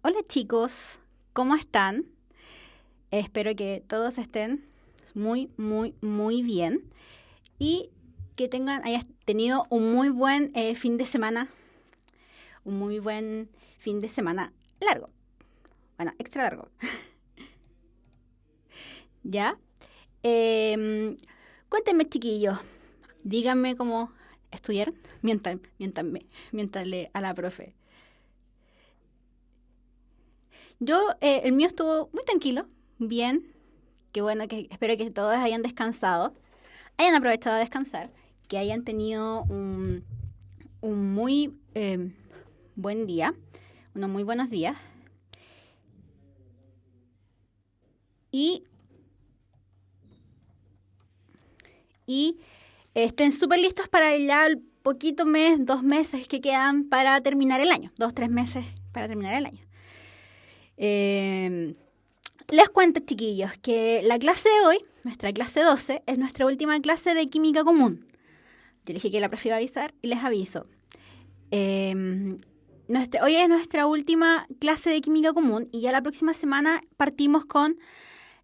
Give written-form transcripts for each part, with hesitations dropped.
Hola chicos, ¿cómo están? Espero que todos estén muy bien y que hayas tenido un muy buen fin de semana, un muy buen fin de semana largo, bueno, extra largo, ¿ya? Em, Cuéntenme chiquillos, díganme cómo estudiaron, miéntanle a la profe. El mío estuvo muy tranquilo, bien, qué bueno, que espero que todos hayan descansado, hayan aprovechado a descansar, que hayan tenido un muy buen día, unos muy buenos días y, y estén súper listos para ya el poquito mes, 2 meses que quedan para terminar el año, 2, 3 meses para terminar el año. Eh, Les cuento, chiquillos, que la clase de hoy, nuestra clase 12, es nuestra última clase de química común. Yo dije que la profe iba a avisar y les aviso. Hoy es nuestra última clase de química común y ya la próxima semana partimos con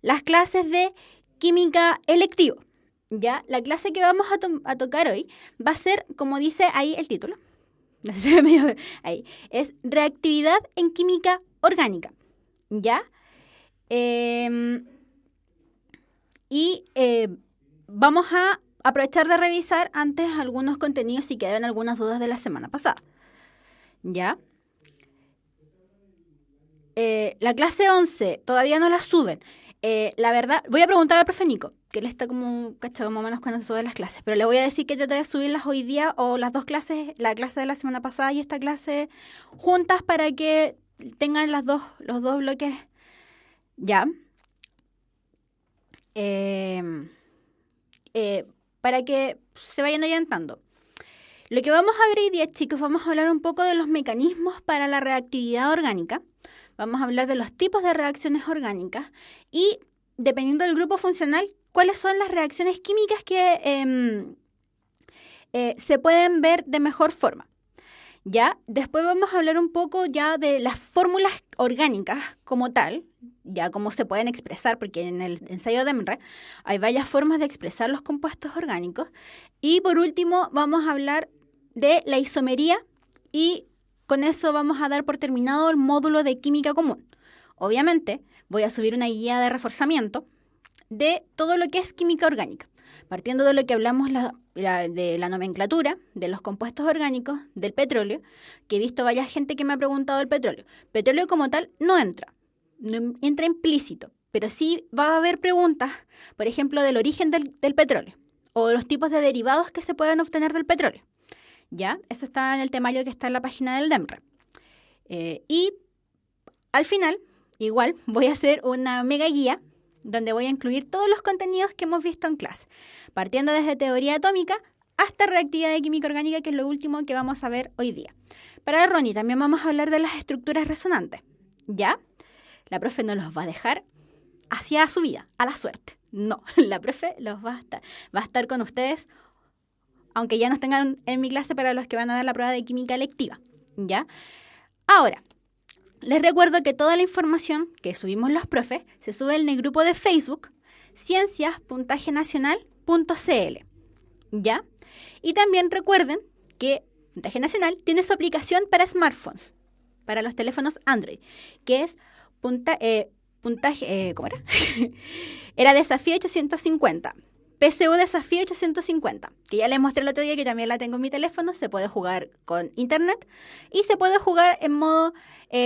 las clases de química electivo. Ya, la clase que vamos a tocar hoy va a ser, como dice ahí el título, no sé si me medio ahí, es reactividad en química orgánica. ¿Ya? Eh, y vamos a aprovechar de revisar antes algunos contenidos si quedaron algunas dudas de la semana pasada. ¿Ya? La clase 11 todavía no la suben. La verdad, voy a preguntar al profe Nico, que él está como cachado más o menos cuando sube las clases, pero le voy a decir que trate de subirlas hoy día o las dos clases, la clase de la semana pasada y esta clase juntas para que tengan los dos bloques ya. Eh, eh, para que se vayan orientando. Lo que vamos a ver hoy día, chicos, vamos a hablar un poco de los mecanismos para la reactividad orgánica. Vamos a hablar de los tipos de reacciones orgánicas y, dependiendo del grupo funcional, cuáles son las reacciones químicas que se pueden ver de mejor forma. ¿Ya? Después vamos a hablar un poco ya de las fórmulas orgánicas como tal, ya cómo se pueden expresar, porque en el ensayo de Emre hay varias formas de expresar los compuestos orgánicos. Y por último vamos a hablar de la isomería y con eso vamos a dar por terminado el módulo de química común. Obviamente voy a subir una guía de reforzamiento de todo lo que es química orgánica, partiendo de lo que hablamos de la nomenclatura, de los compuestos orgánicos, del petróleo, que he visto varias gente que me ha preguntado del petróleo. Petróleo como tal no entra implícito, pero sí va a haber preguntas, por ejemplo, del origen del petróleo o de los tipos de derivados que se pueden obtener del petróleo. ¿Ya? Eso está en el temario que está en la página del DEMRE. Y al final, igual, voy a hacer una mega guía donde voy a incluir todos los contenidos que hemos visto en clase, partiendo desde teoría atómica hasta reactividad de química orgánica, que es lo último que vamos a ver hoy día. Para Ronnie también vamos a hablar de las estructuras resonantes, ¿ya? La profe no los va a dejar hacia su vida, a la suerte. No, la profe va a estar con ustedes, aunque ya no tengan en mi clase para los que van a dar la prueba de química electiva, ¿ya? Ahora, les recuerdo que toda la información que subimos los profes se sube en el grupo de Facebook ciencias.puntajenacional.cl, ¿ya? Y también recuerden que Puntaje Nacional tiene su aplicación para smartphones, para los teléfonos Android, que es puntaje, ¿cómo era? Era Desafío 850. PSU Desafío 850, que ya les mostré el otro día, que también la tengo en mi teléfono. Se puede jugar con internet y se puede jugar en modo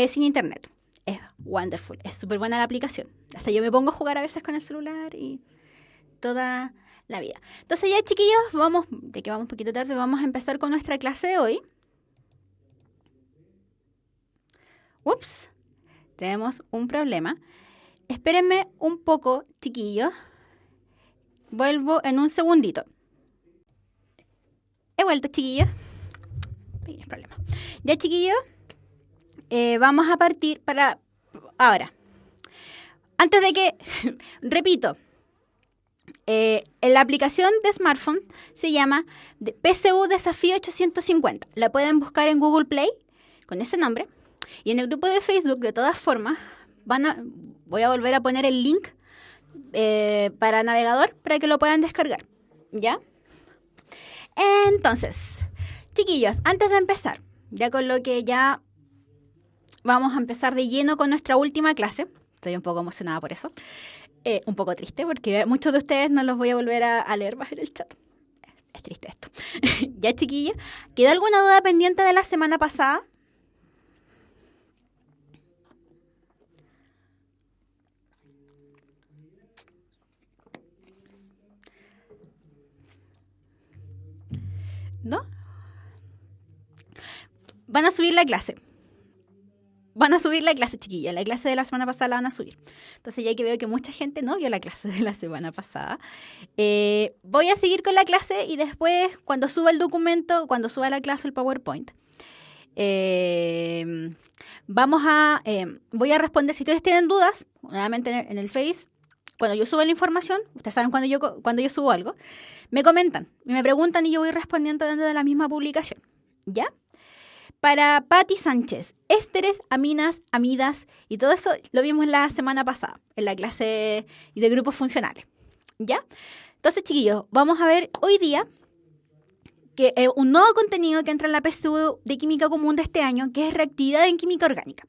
sin internet. Es wonderful, es súper buena la aplicación. Hasta yo me pongo a jugar a veces con el celular y toda la vida. Entonces ya, chiquillos, de que vamos un poquito tarde, vamos a empezar con nuestra clase de hoy. Ups, tenemos un problema. Espérenme un poco, chiquillos. Vuelvo en un segundito. He vuelto, chiquillos. Pequeño problema. Ya, chiquillos, vamos a partir para ahora. Antes de que, repito, en la aplicación de smartphone se llama PSU Desafío 850. La pueden buscar en Google Play con ese nombre. Y en el grupo de Facebook, de todas formas, voy a volver a poner el link para navegador para que lo puedan descargar. ¿Ya? Entonces, chiquillos, antes de empezar, ya con lo que ya vamos a empezar de lleno con nuestra última clase. Estoy un poco emocionada por eso. Un poco triste porque muchos de ustedes no los voy a volver a leer más en el chat. Es triste esto. Ya, chiquillos, ¿quedó alguna duda pendiente de la semana pasada? ¿No? Van a subir la clase. Van a subir la clase, chiquilla. La clase de la semana pasada la van a subir. Entonces, ya que veo que mucha gente no vio la clase de la semana pasada, voy a seguir con la clase y después, cuando suba el documento, cuando suba la clase, el PowerPoint, voy a responder. Si ustedes tienen dudas, nuevamente en el Face, cuando yo subo la información, ustedes saben cuando yo subo algo, me comentan y me preguntan y yo voy respondiendo dentro de la misma publicación. ¿Ya? Para Patti Sánchez, ésteres, aminas, amidas y todo eso lo vimos la semana pasada en la clase de grupos funcionales. ¿Ya? Entonces, chiquillos, vamos a ver hoy día que un nuevo contenido que entra en la PSU de Química Común de este año, que es reactividad en química orgánica.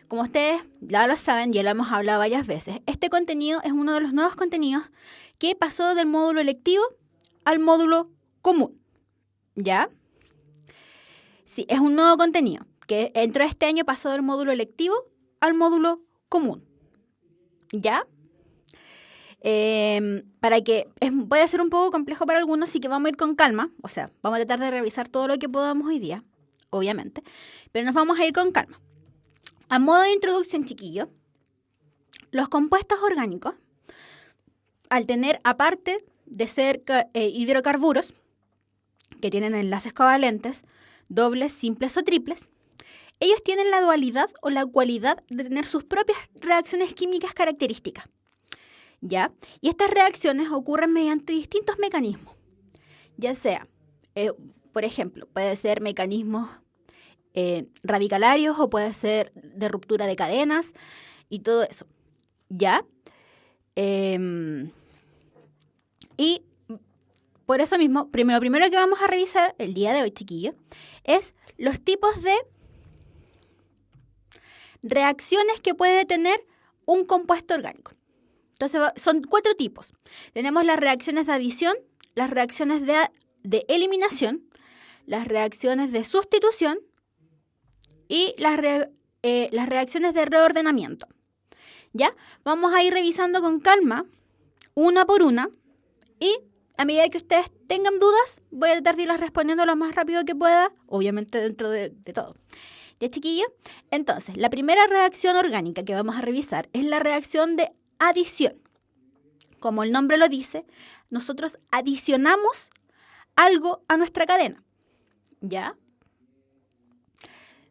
Como ustedes ya lo saben, ya lo hemos hablado varias veces, este contenido es uno de los nuevos contenidos que pasó del módulo electivo al módulo común. ¿Ya? Sí, es un nuevo contenido que entró este año, pasó del módulo electivo al módulo común. ¿Ya? Para que puede ser un poco complejo para algunos, así que vamos a ir con calma. O sea, vamos a tratar de revisar todo lo que podamos hoy día, obviamente, pero nos vamos a ir con calma. A modo de introducción, chiquillos, los compuestos orgánicos, al tener, aparte de ser hidrocarburos, que tienen enlaces covalentes, dobles, simples o triples, ellos tienen la dualidad o la cualidad de tener sus propias reacciones químicas características. ¿Ya? Y estas reacciones ocurren mediante distintos mecanismos, ya sea, por ejemplo, puede ser mecanismos radicalarios o puede ser de ruptura de cadenas y todo eso. ¿Ya? Y por eso mismo, lo primero que vamos a revisar el día de hoy, chiquillos, es los tipos de reacciones que puede tener un compuesto orgánico. Entonces, son 4 tipos. Tenemos las reacciones de adición, las reacciones de eliminación, las reacciones de sustitución y las reacciones de reordenamiento. ¿Ya? Vamos a ir revisando con calma, una por una, y a medida que ustedes tengan dudas, voy a tratar de irlas respondiendo lo más rápido que pueda, obviamente dentro de todo. ¿Ya, chiquillos? Entonces, la primera reacción orgánica que vamos a revisar es la reacción de adición. Como el nombre lo dice, nosotros adicionamos algo a nuestra cadena. ¿Ya?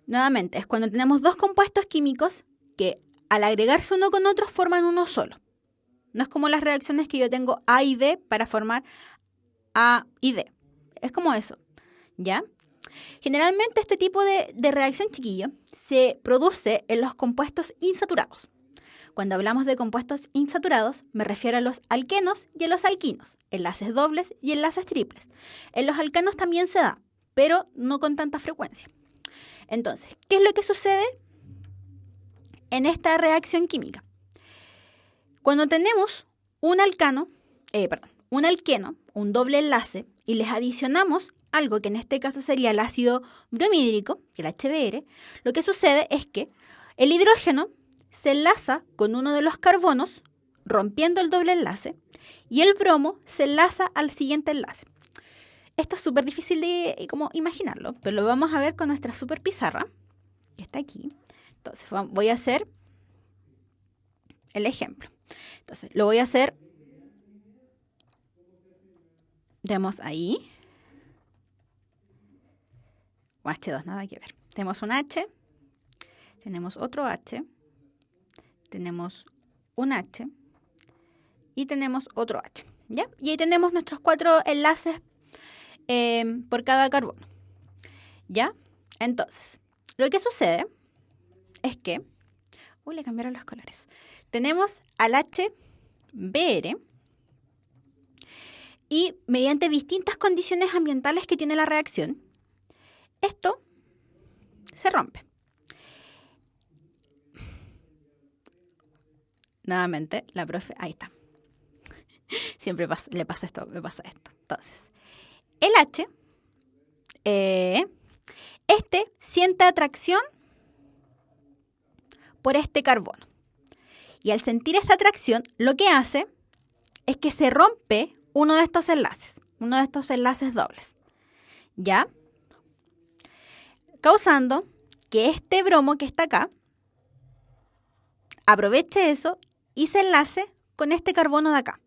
Nuevamente, es cuando tenemos 2 compuestos químicos que al agregarse uno con otro forman uno solo. No es como las reacciones que yo tengo A y B para formar A y D. Es como eso. ¿Ya? Generalmente este tipo de reacción, chiquillo, se produce en los compuestos insaturados. Cuando hablamos de compuestos insaturados, me refiero a los alquenos y a los alquinos, enlaces dobles y enlaces triples. En los alcanos también se da, pero no con tanta frecuencia. Entonces, ¿qué es lo que sucede en esta reacción química? Cuando tenemos un alqueno, un doble enlace, y les adicionamos algo que en este caso sería el ácido bromhídrico, el HBr, lo que sucede es que el hidrógeno se enlaza con uno de los carbonos, rompiendo el doble enlace, y el bromo se enlaza al siguiente enlace. Esto es súper difícil de como imaginarlo, pero lo vamos a ver con nuestra super pizarra, que está aquí. Entonces voy a hacer el ejemplo. Entonces lo voy a hacer, tenemos ahí, o H2, nada que ver. Tenemos un H, tenemos otro H, tenemos un H y tenemos otro H, ¿ya? Y ahí tenemos nuestros 4 enlaces por cada carbono, ¿ya? Entonces, lo que sucede es que... le cambiaron los colores. Tenemos al HBr y mediante distintas condiciones ambientales que tiene la reacción, esto se rompe. Nuevamente, la profe... Ahí está. Siempre le pasa esto, me pasa esto. Entonces, el H, siente atracción por este carbono. Y al sentir esta atracción, lo que hace es que se rompe uno de estos enlaces dobles. ¿Ya? Causando que este bromo que está acá aproveche eso y se enlace con este carbono de acá,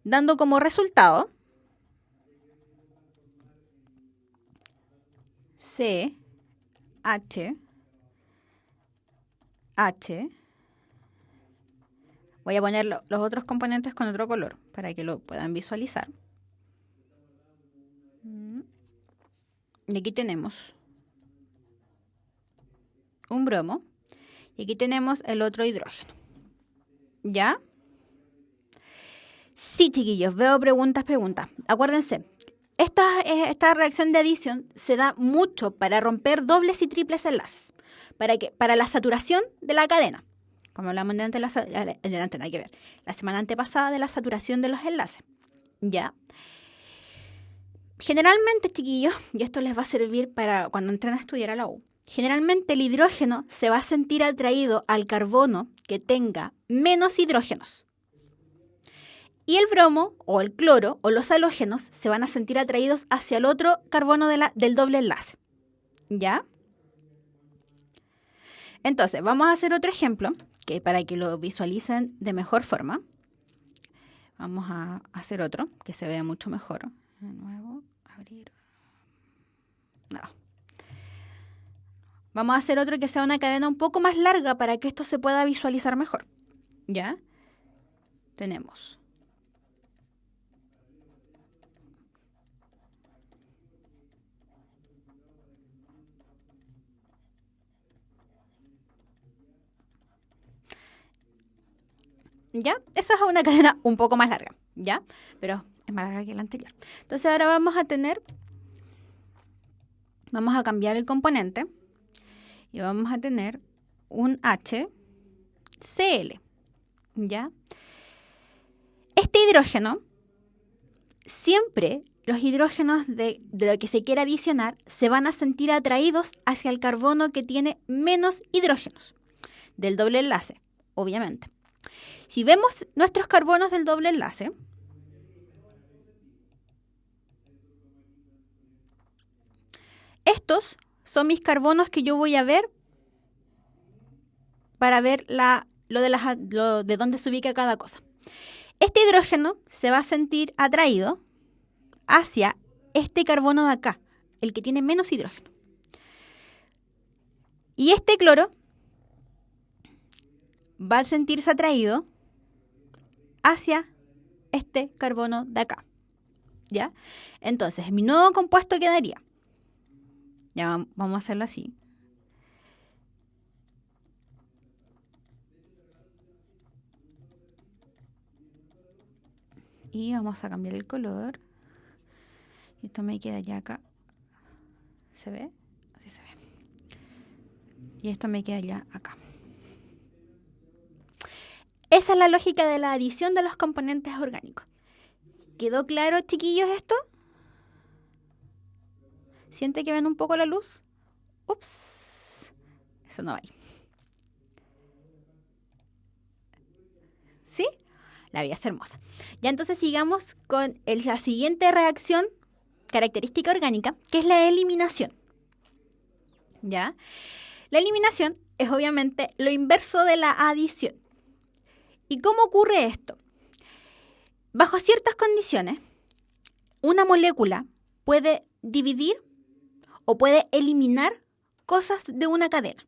dando como resultado CH. Voy a poner los otros componentes con otro color para que lo puedan visualizar. Y aquí tenemos un bromo y aquí tenemos el otro hidrógeno. ¿Ya? Sí, chiquillos, veo preguntas. Acuérdense, esta reacción de adición se da mucho para romper dobles y triples enlaces. ¿Para qué? Para la saturación de la cadena. Como hablamos la semana antepasada de la saturación de los enlaces. ¿Ya? Generalmente, chiquillos, y esto les va a servir para cuando entren a estudiar a la U, generalmente el hidrógeno se va a sentir atraído al carbono que tenga menos hidrógenos. Y el bromo, o el cloro, o los halógenos se van a sentir atraídos hacia el otro carbono del doble enlace. ¿Ya? Entonces, vamos a hacer otro ejemplo, que para que lo visualicen de mejor forma. Vamos a hacer otro, que se vea mucho mejor. De nuevo, abrir. Nada. Vamos a hacer otro que sea una cadena un poco más larga para que esto se pueda visualizar mejor. ¿Ya? Tenemos... ¿Ya? Eso es una cadena un poco más larga, ¿ya? Pero es más larga que la anterior. Entonces ahora vamos a cambiar el componente y vamos a tener un HCl, ¿ya? Este hidrógeno, siempre los hidrógenos de lo que se quiera adicionar se van a sentir atraídos hacia el carbono que tiene menos hidrógenos del doble enlace, obviamente. Si vemos nuestros carbonos del doble enlace, estos son mis carbonos que yo voy a ver para ver de dónde se ubica cada cosa. Este hidrógeno se va a sentir atraído hacia este carbono de acá, el que tiene menos hidrógeno. Y este cloro va a sentirse atraído hacia este carbono de acá. ¿Ya? Entonces, mi nuevo compuesto quedaría. Ya vamos a hacerlo así. Y vamos a cambiar el color. Y esto me quedaría acá. ¿Se ve? Así se ve. Y esto me quedaría acá. Esa es la lógica de la adición de los componentes orgánicos. ¿Quedó claro, chiquillos, esto? ¿Siente que ven un poco la luz? Ups. Eso no va ahí. ¿Sí? La vida es hermosa. Ya entonces sigamos con la siguiente reacción característica orgánica, que es la eliminación. ¿Ya? La eliminación es obviamente lo inverso de la adición. ¿Y cómo ocurre esto? Bajo ciertas condiciones, una molécula puede dividir o puede eliminar cosas de una cadena.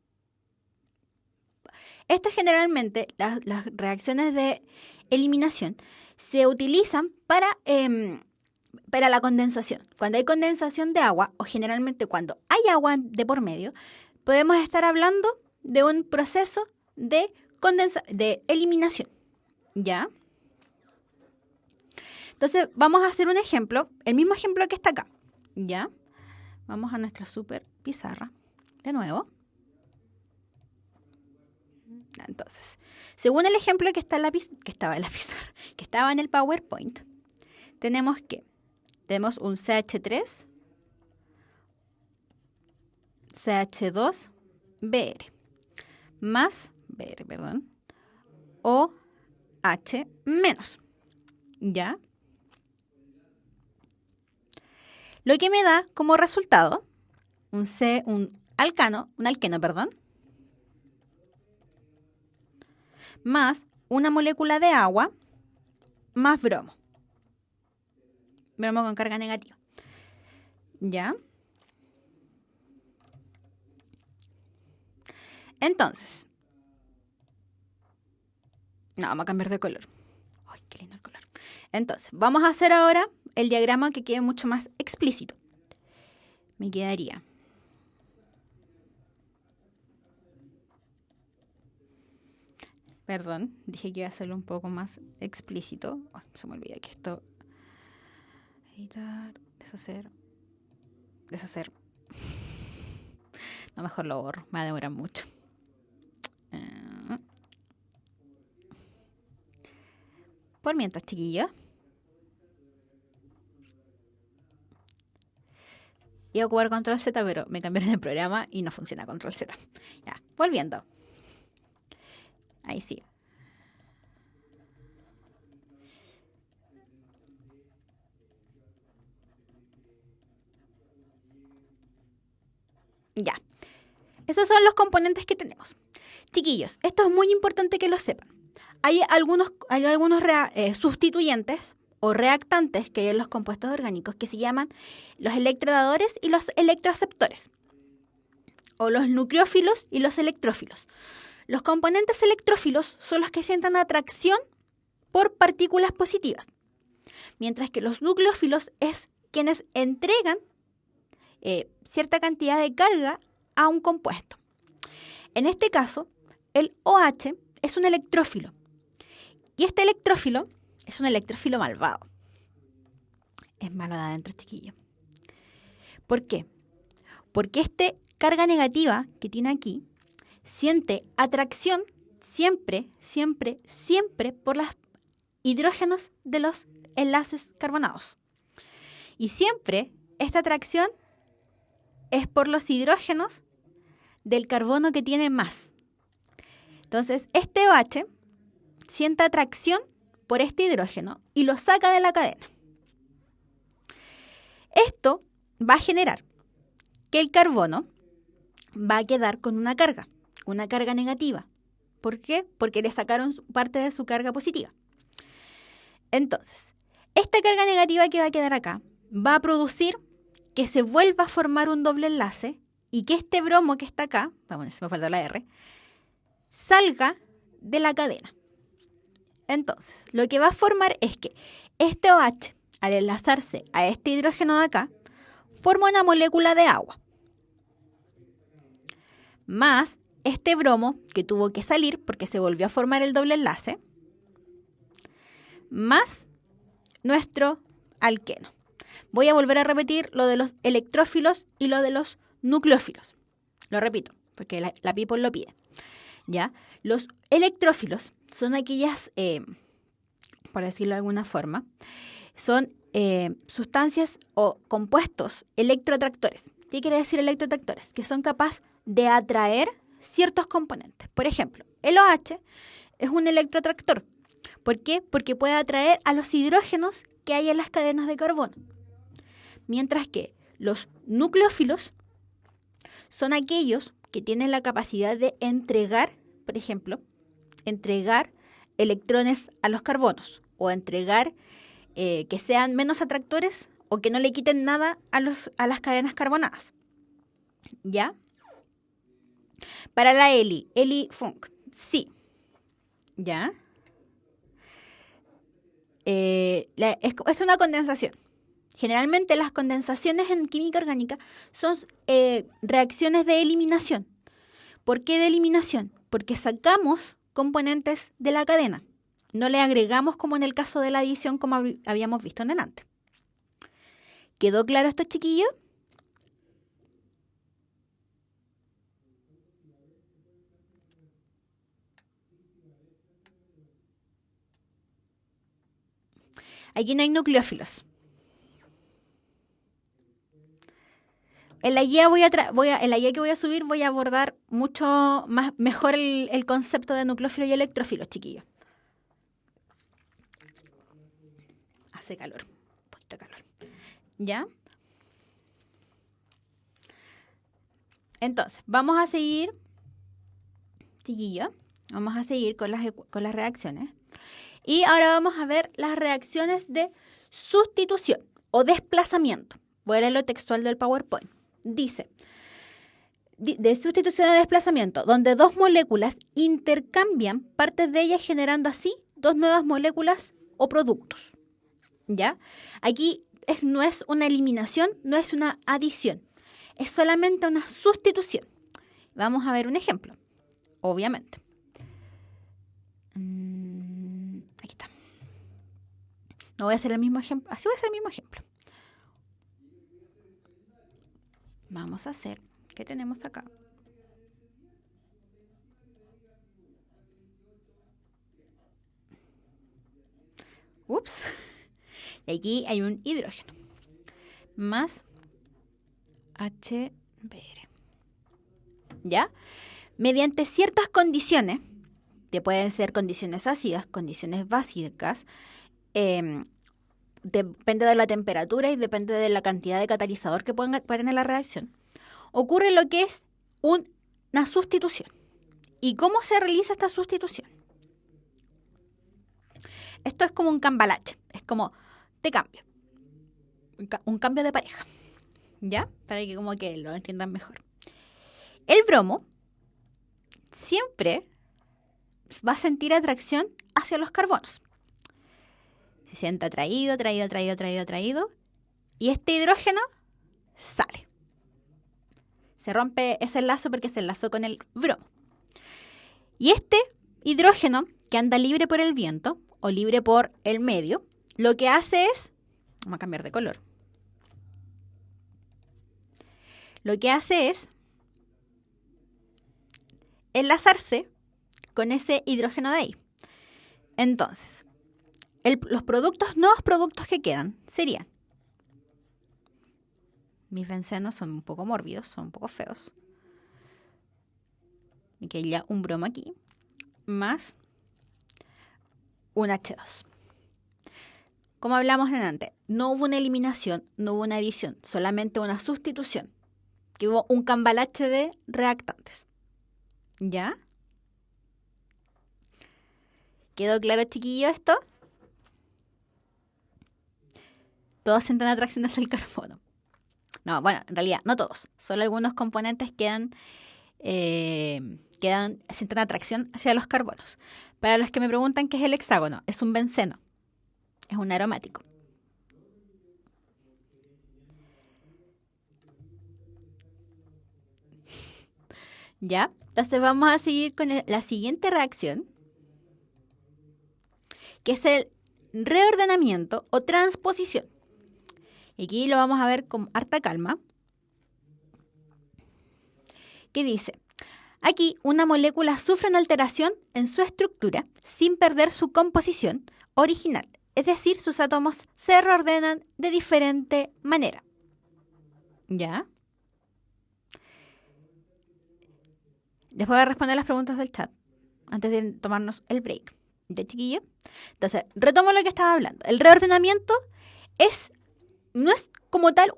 Esto generalmente, las reacciones de eliminación, se utilizan para la condensación. Cuando hay condensación de agua, o generalmente cuando hay agua de por medio, podemos estar hablando de un proceso de eliminación, ¿ya? Entonces, vamos a hacer un ejemplo, el mismo ejemplo que está acá, ¿ya? Vamos a nuestra super pizarra, de nuevo. Entonces, según el ejemplo que estaba en la pizarra, que estaba en el PowerPoint, tenemos un CH3, CH2, BR, más BR, perdón, OH menos, ¿ya? Lo que me da como resultado un alqueno, perdón, más una molécula de agua más bromo. Bromo con carga negativa. ¿Ya? Entonces, no, vamos a cambiar de color. ¡Ay, qué lindo el color! Entonces, vamos a hacer ahora el diagrama que quede mucho más explícito. Me quedaría. Perdón, dije que iba a hacerlo un poco más explícito. Ay, se me olvida que esto... Editar, deshacer. No, mejor lo borro, me va a demorar mucho. Por mientras, chiquillos. Iba a ocupar control Z, pero me cambiaron el programa y no funciona control Z. Ya, volviendo. Ahí sí. Ya. Esos son los componentes que tenemos. Chiquillos, esto es muy importante que lo sepan. Hay algunos sustituyentes o reactantes que hay en los compuestos orgánicos que se llaman los electrodadores y los electroaceptores, o los nucleófilos y los electrófilos. Los componentes electrófilos son los que sienten atracción por partículas positivas, mientras que los nucleófilos es quienes entregan cierta cantidad de carga a un compuesto. En este caso, el OH es un electrófilo. Y este electrófilo es un electrófilo malvado. Es malo de adentro, chiquillo. ¿Por qué? Porque esta carga negativa que tiene aquí siente atracción siempre por los hidrógenos de los enlaces carbonados. Y siempre esta atracción es por los hidrógenos del carbono que tiene más. Entonces, este OH siente atracción por este hidrógeno y lo saca de la cadena. Esto va a generar que el carbono va a quedar con una carga negativa. ¿Por qué? Porque le sacaron parte de su carga positiva. Entonces, esta carga negativa que va a quedar acá va a producir que se vuelva a formar un doble enlace y que este bromo que está acá, bueno, se me falta la R, salga de la cadena. Entonces, lo que va a formar es que este OH, al enlazarse a este hidrógeno de acá, forma una molécula de agua. Más este bromo que tuvo que salir porque se volvió a formar el doble enlace, más nuestro alqueno. Voy a volver a repetir lo de los electrófilos y lo de los nucleófilos. Lo repito, porque la people lo pide. ¿Ya? Los electrófilos son aquellas, por decirlo de alguna forma, son sustancias o compuestos electroatractores. ¿Qué quiere decir electroatractores? Que son capaces de atraer ciertos componentes. Por ejemplo, el OH es un electroatractor. ¿Por qué? Porque puede atraer a los hidrógenos que hay en las cadenas de carbono. Mientras que los nucleófilos son aquellos que tienen la capacidad de entregar, por ejemplo, entregar electrones a los carbonos o entregar que sean menos atractores o que no le quiten nada a las cadenas carbonadas. ¿Ya? Para la Eli Funk, sí. ¿Ya? Es una condensación. Generalmente las condensaciones en química orgánica son reacciones de eliminación. ¿Por qué de eliminación? Porque sacamos componentes de la cadena. No le agregamos como en el caso de la adición como habíamos visto en delante. ¿Quedó claro esto, chiquillos? Aquí no hay nucleófilos. En la guía en la guía que voy a subir voy a abordar mucho más mejor el concepto de nucleófilo y electrófilo, chiquillos. Hace calor, un poquito de calor. ¿Ya? Entonces, vamos a seguir, chiquillos, vamos a seguir con las reacciones. Y ahora vamos a ver las reacciones de sustitución o desplazamiento. Voy a leer lo textual del PowerPoint. Dice, de sustitución o desplazamiento, donde dos moléculas intercambian partes de ellas generando así dos nuevas moléculas o productos. ¿Ya? Aquí no es una eliminación, no es una adición. Es solamente una sustitución. Vamos a ver un ejemplo, obviamente. Aquí está. No voy a hacer el mismo ejemplo. Así voy a hacer el mismo ejemplo. Vamos a hacer. ¿Qué tenemos acá? Ups. Y aquí hay un hidrógeno. Más HBr. ¿Ya? Mediante ciertas condiciones, que pueden ser condiciones ácidas, condiciones básicas, depende de la temperatura y depende de la cantidad de catalizador que pueda tener la reacción, ocurre lo que es una sustitución. ¿Y cómo se realiza esta sustitución? Esto es como un cambalache, es como te cambio, un cambio de pareja, ¿ya? Para que como que lo entiendan mejor. El bromo siempre va a sentir atracción hacia los carbonos. Se siente atraído, y este hidrógeno sale. Se rompe ese lazo porque se enlazó con el bromo. Y este hidrógeno que anda libre por el viento o libre por el medio, lo que hace es, vamos a cambiar de color, lo que hace es enlazarse con ese hidrógeno de ahí. Entonces, los nuevos productos que quedan serían, mis bencenos son un poco mórbidos, son un poco feos, y que hay ya un bromo aquí, más un H2. Como hablamos antes, no hubo una eliminación, no hubo una adición, solamente una sustitución, que hubo un cambalache de reactantes. ¿Ya? ¿Quedó claro, chiquillo, esto? Todos sienten atracción hacia el carbono. No, bueno, en realidad, no todos. Solo algunos componentes sienten atracción hacia los carbonos. Para los que me preguntan qué es el hexágono, es un benceno. Es un aromático. ¿Ya? Entonces vamos a seguir con la siguiente reacción, que es el reordenamiento o transposición. Y aquí lo vamos a ver con harta calma. Que dice, aquí una molécula sufre una alteración en su estructura sin perder su composición original. Es decir, sus átomos se reordenan de diferente manera. ¿Ya? Después voy a responder las preguntas del chat antes de tomarnos el break. ¿Ya, chiquillo? Entonces, retomo lo que estaba hablando. El reordenamiento no es como tal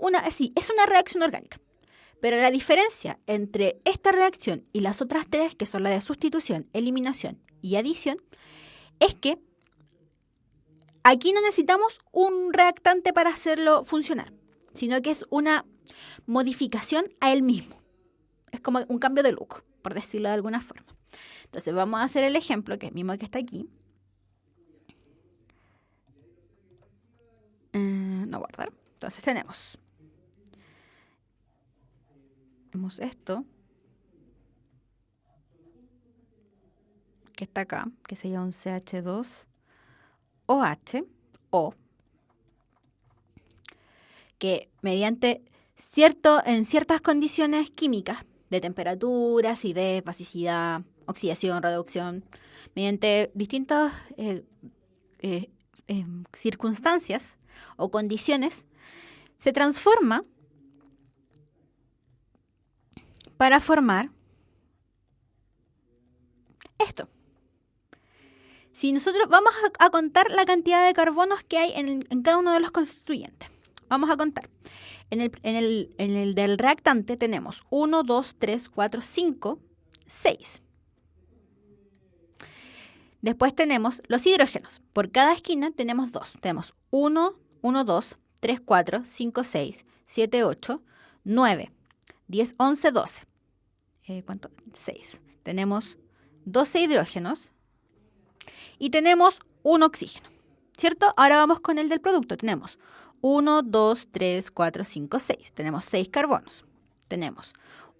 es una reacción orgánica. Pero la diferencia entre esta reacción y las otras tres, que son la de sustitución, eliminación y adición, es que aquí no necesitamos un reactante para hacerlo funcionar, sino que es una modificación a él mismo. Es como un cambio de look, por decirlo de alguna forma. Entonces vamos a hacer el ejemplo, que es el mismo que está aquí. No guardar. Entonces tenemos esto. que está acá, que sería un CH2OH, o que mediante en ciertas condiciones químicas de temperatura, acidez, basicidad, oxidación, reducción, mediante distintas circunstancias o condiciones, se transforma para formar esto. Si nosotros vamos a contar la cantidad de carbonos que hay en cada uno de los constituyentes. Vamos a contar. En el del reactante tenemos 1, 2, 3, 4, 5, 6. Después tenemos los hidrógenos. Por cada esquina tenemos 2. Tenemos 1, 1, 2, 3, 4, 5, 6, 7, 8, 9, 10, 11, 12. ¿Cuánto? 6. Tenemos 12 hidrógenos y tenemos un oxígeno, ¿cierto? Ahora vamos con el del producto. Tenemos 1, 2, 3, 4, 5, 6. Tenemos 6 carbonos. Tenemos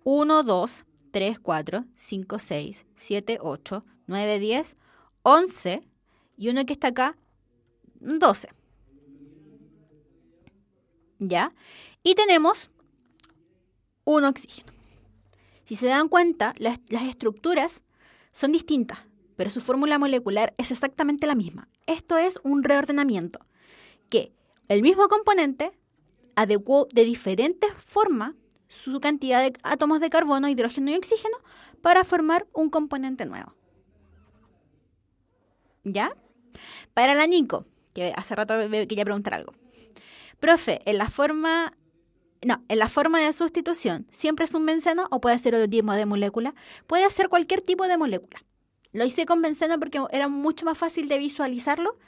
1, 2, 3, 4, 5, 6, 7, 8, 9, 10, 11 y uno que está acá, 12. ¿Ya? Y tenemos un oxígeno. Si se dan cuenta, las estructuras son distintas, pero su fórmula molecular es exactamente la misma. Esto es un reordenamiento, que el mismo componente adecuó de diferentes formas su cantidad de átomos de carbono, hidrógeno y oxígeno para formar un componente nuevo. ¿Ya? Para la Nico, que hace rato me quería preguntar algo. Profe, en la forma de sustitución, ¿siempre es un benceno o puede ser otro tipo de molécula? Puede ser cualquier tipo de molécula. Lo hice con benceno porque era mucho más fácil de visualizarlo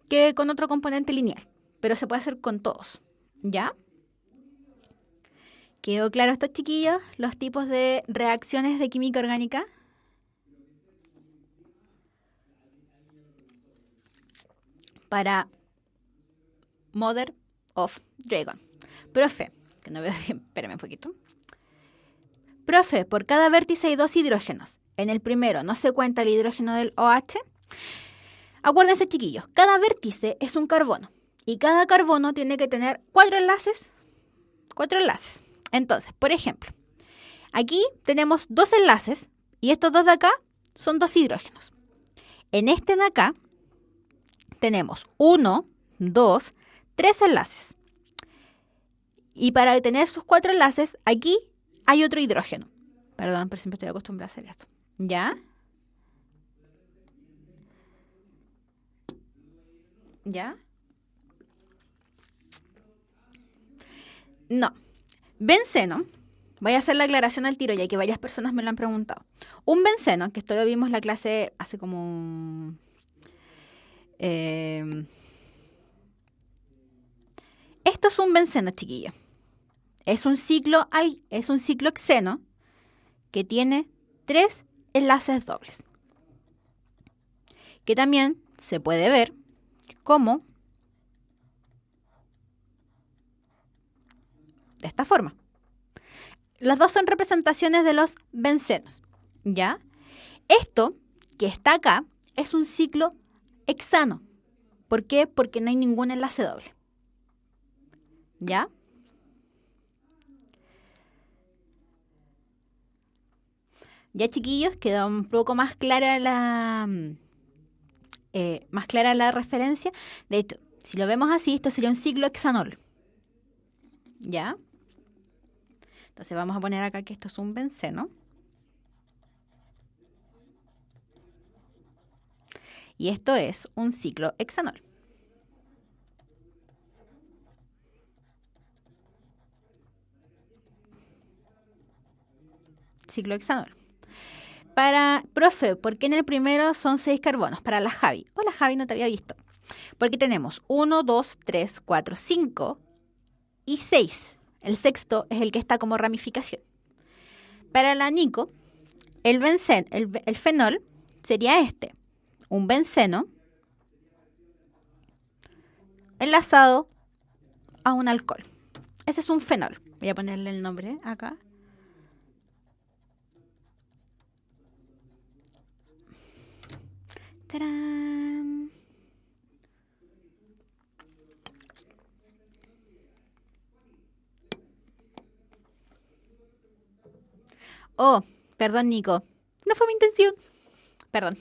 que con otro componente lineal, pero se puede hacer con todos. ¿Ya? ¿Quedó claro esto, chiquillos? Los tipos de reacciones de química orgánica. Para Mother of Dragon. Profe, que no veo bien, espérame un poquito. Profe, por cada vértice hay 2 hidrógenos. En el primero no se cuenta el hidrógeno del OH. Acuérdense, chiquillos, cada vértice es un carbono. Y cada carbono tiene que tener 4 enlaces. 4 enlaces. Entonces, por ejemplo, aquí tenemos 2 enlaces y estos 2 de acá son 2 hidrógenos. En este de acá tenemos 1, 2, 3 enlaces. Y para tener sus 4 enlaces, aquí hay otro hidrógeno. Perdón, pero siempre estoy acostumbrada a hacer esto. ¿Ya? ¿Ya? No. Benceno. Voy a hacer la aclaración al tiro, ya que varias personas me lo han preguntado. Un benceno, que esto lo vimos en la clase hace como... esto es un benceno, chiquillo. Es un ciclo hexeno que tiene 3 enlaces dobles. Que también se puede ver como de esta forma. Las dos son representaciones de los bencenos, ¿ya? Esto que está acá es un ciclo hexano. ¿Por qué? Porque no hay ningún enlace doble. ¿Ya? Ya, chiquillos, quedó un poco más clara la referencia. De hecho, si lo vemos así, esto sería un ciclo hexanol. ¿Ya? Entonces vamos a poner acá que esto es un benceno. Y esto es un ciclo hexanol. Ciclo hexanol. Para, profe, ¿por qué en el primero son 6 carbonos? Para la Javi. Hola Javi, no te había visto. Porque tenemos 1, 2, 3, 4, 5 y 6. El sexto es el que está como ramificación. Para la Nico, el fenol sería este. Un benceno enlazado a un alcohol. Ese es un fenol. Voy a ponerle el nombre acá. ¡Tarán! Oh, perdón, Nico. No fue mi intención. Perdón.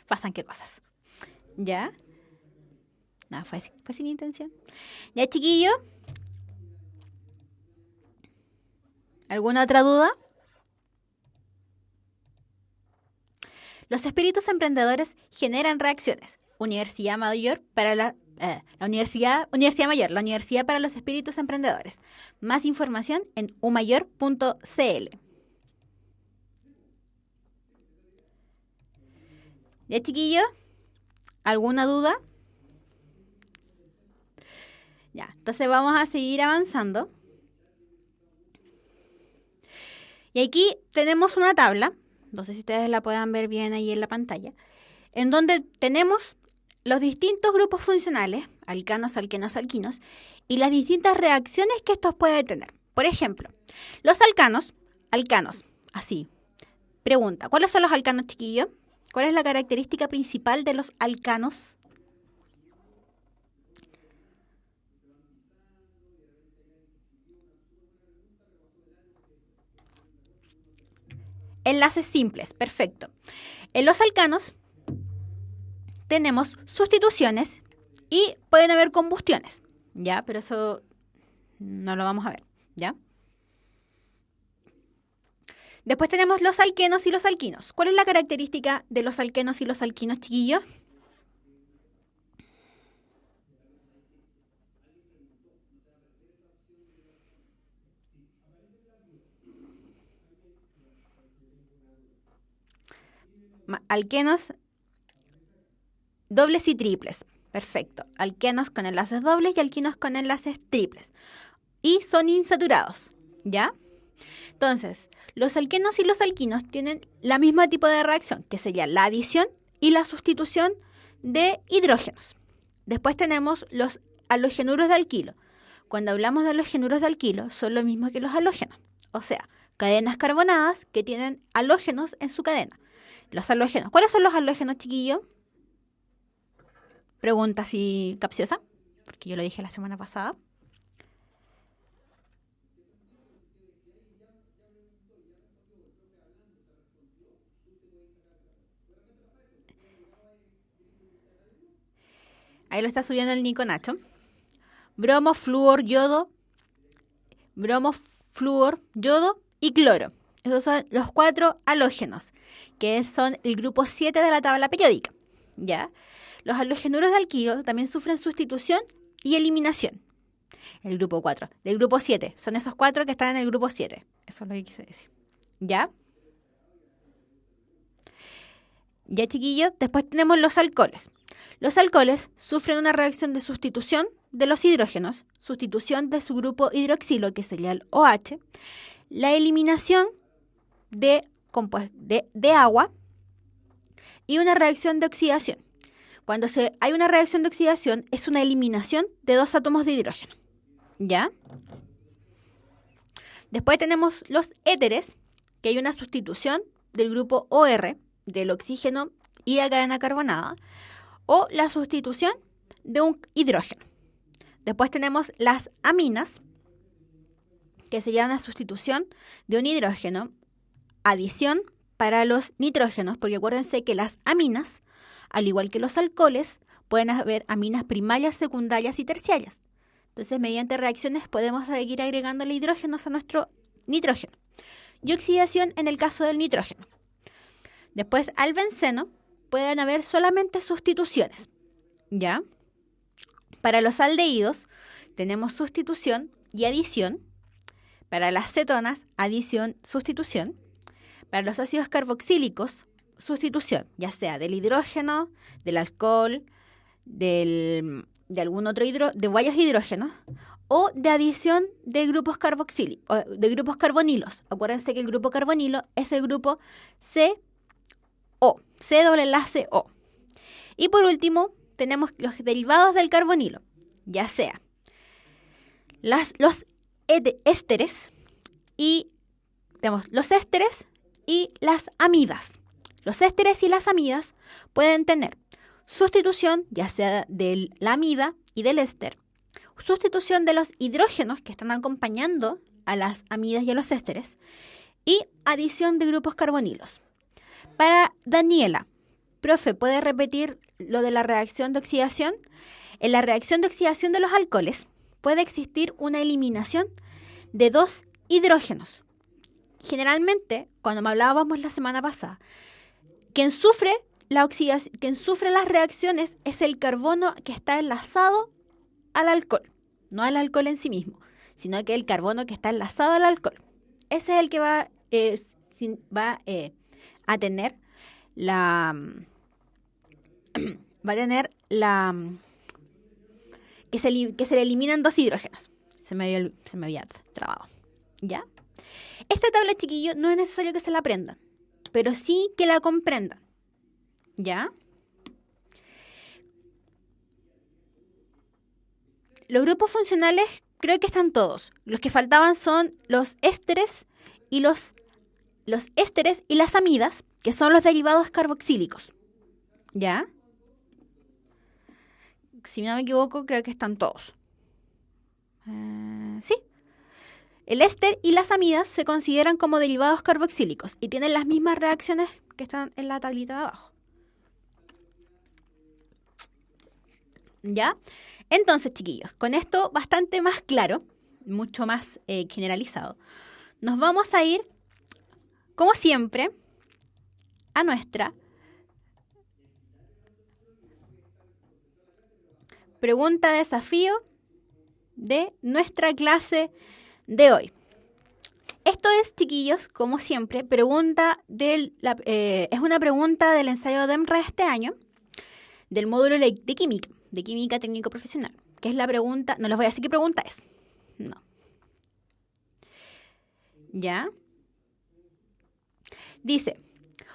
Pasan qué cosas. ¿Ya? No, fue sin intención. ¿Ya, chiquillo? ¿Alguna otra duda? Los espíritus emprendedores generan reacciones. Universidad Mayor para la Universidad Mayor, la Universidad para los Espíritus Emprendedores. Más información en umayor.cl. ¿Ya, chiquillo? ¿Alguna duda? Ya, entonces vamos a seguir avanzando. Y aquí tenemos una tabla, no sé si ustedes la puedan ver bien ahí en la pantalla, en donde tenemos los distintos grupos funcionales, alcanos, alquenos, alquinos, y las distintas reacciones que estos pueden tener. Por ejemplo, los alcanos, así. Pregunta, ¿cuáles son los alcanos, chiquillos? ¿Cuál es la característica principal de los alcanos? Enlaces simples, perfecto. En los alcanos tenemos sustituciones y pueden haber combustiones, ¿ya? Pero eso no lo vamos a ver, ¿ya? Después tenemos los alquenos y los alquinos. ¿Cuál es la característica de los alquenos y los alquinos, chiquillos? Alquenos dobles y triples. Perfecto. Alquenos con enlaces dobles y alquinos con enlaces triples. Y son insaturados, ¿ya? Entonces, los alquenos y los alquinos tienen la misma tipo de reacción, que sería la adición y la sustitución de hidrógenos. Después tenemos los halogenuros de alquilo. Cuando hablamos de halogenuros de alquilo, son lo mismo que los halógenos. O sea, cadenas carbonadas que tienen halógenos en su cadena. Los halógenos. ¿Cuáles son los halógenos, chiquillo? Pregunta así capciosa, porque yo lo dije la semana pasada. Ahí lo está subiendo el Nico Nacho. Bromo, flúor, yodo, yodo y cloro. Esos son los 4 halógenos, que son el grupo 7 de la tabla periódica. ¿Ya? Los halogenuros de alquilo también sufren sustitución y eliminación. El grupo 4. Del grupo 7. Son esos 4 que están en el grupo 7. Eso es lo que quise decir. ¿Ya? Ya, chiquillos. Después tenemos los alcoholes. Los alcoholes sufren una reacción de sustitución de los hidrógenos, sustitución de su grupo hidroxilo, que sería el OH, la eliminación de agua y una reacción de oxidación. Cuando hay una reacción de oxidación, es una eliminación de 2 átomos de hidrógeno. ¿Ya? Después tenemos los éteres, que hay una sustitución del grupo OR, del oxígeno y la cadena carbonada, o la sustitución de un hidrógeno. Después tenemos las aminas, que sería una sustitución de un hidrógeno, adición para los nitrógenos, porque acuérdense que las aminas, al igual que los alcoholes, pueden haber aminas primarias, secundarias y terciarias. Entonces, mediante reacciones podemos seguir agregándole hidrógenos a nuestro nitrógeno. Y oxidación en el caso del nitrógeno. Después, al benceno, pueden haber solamente sustituciones, ¿ya? Para los aldehídos, tenemos sustitución y adición. Para las cetonas, adición, sustitución. Para los ácidos carboxílicos, sustitución, ya sea del hidrógeno, del alcohol, de algún otro de varios hidrógenos, o de adición de grupos carboxílicos, de grupos carbonilos. Acuérdense que el grupo carbonilo es el grupo CO, C doble enlace O. Y por último, tenemos los derivados del carbonilo, ya sea los ésteres y tenemos los ésteres y las amidas. Los ésteres y las amidas pueden tener sustitución, ya sea de la amida y del éster, sustitución de los hidrógenos que están acompañando a las amidas y a los ésteres, y adición de grupos carbonilos. Para Daniela, profe, ¿puede repetir lo de la reacción de oxidación? En la reacción de oxidación de los alcoholes puede existir una eliminación de dos hidrógenos. Generalmente, cuando me hablábamos la semana pasada, quien sufre la oxidación, quien sufre las reacciones es el carbono que está enlazado al alcohol, no al alcohol en sí mismo, sino que el carbono que está enlazado al alcohol. Ese es el que va a tener la va a tener la que se le eliminan dos hidrógenos. Se me había trabado. ¿Ya? Esta tabla, chiquillo, no es necesario que se la aprendan, pero sí que la comprendan. ¿Ya? Los grupos funcionales creo que están todos. Los que faltaban son los ésteres y los ésteres y las amidas, que son los derivados carboxílicos. ¿Ya? Si no me equivoco, creo que están todos. Sí. El éster y las amidas se consideran como derivados carboxílicos y tienen las mismas reacciones que están en la tablita de abajo. ¿Ya? Entonces, chiquillos, con esto bastante más claro, mucho más generalizado, nos vamos a ir, como siempre, a nuestra pregunta de desafío de nuestra clase de hoy. Esto es, chiquillos, como siempre, es una pregunta del ensayo de EMRA de este año, del módulo de química técnico profesional, que es la pregunta, no les voy a decir qué pregunta es, no. ¿Ya? Dice,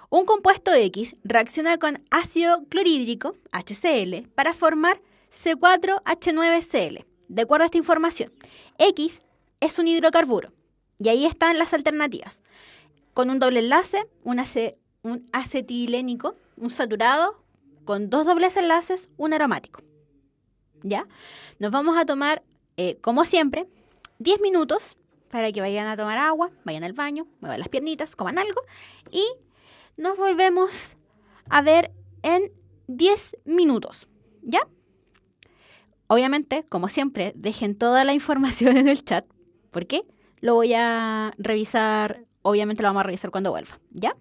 un compuesto X reacciona con ácido clorhídrico, HCl, para formar C4H9Cl. De acuerdo a esta información, X es un hidrocarburo. Y ahí están las alternativas. Con un doble enlace, un acetilénico, un saturado, con dos dobles enlaces, un aromático. ¿Ya? Nos vamos a tomar, como siempre, 10 minutos para que vayan a tomar agua, vayan al baño, muevan las piernitas, coman algo y nos volvemos a ver en 10 minutos. ¿Ya? Obviamente, como siempre, dejen toda la información en el chat. ¿Por qué? Lo voy a revisar, obviamente lo vamos a revisar cuando vuelva. ¿Ya?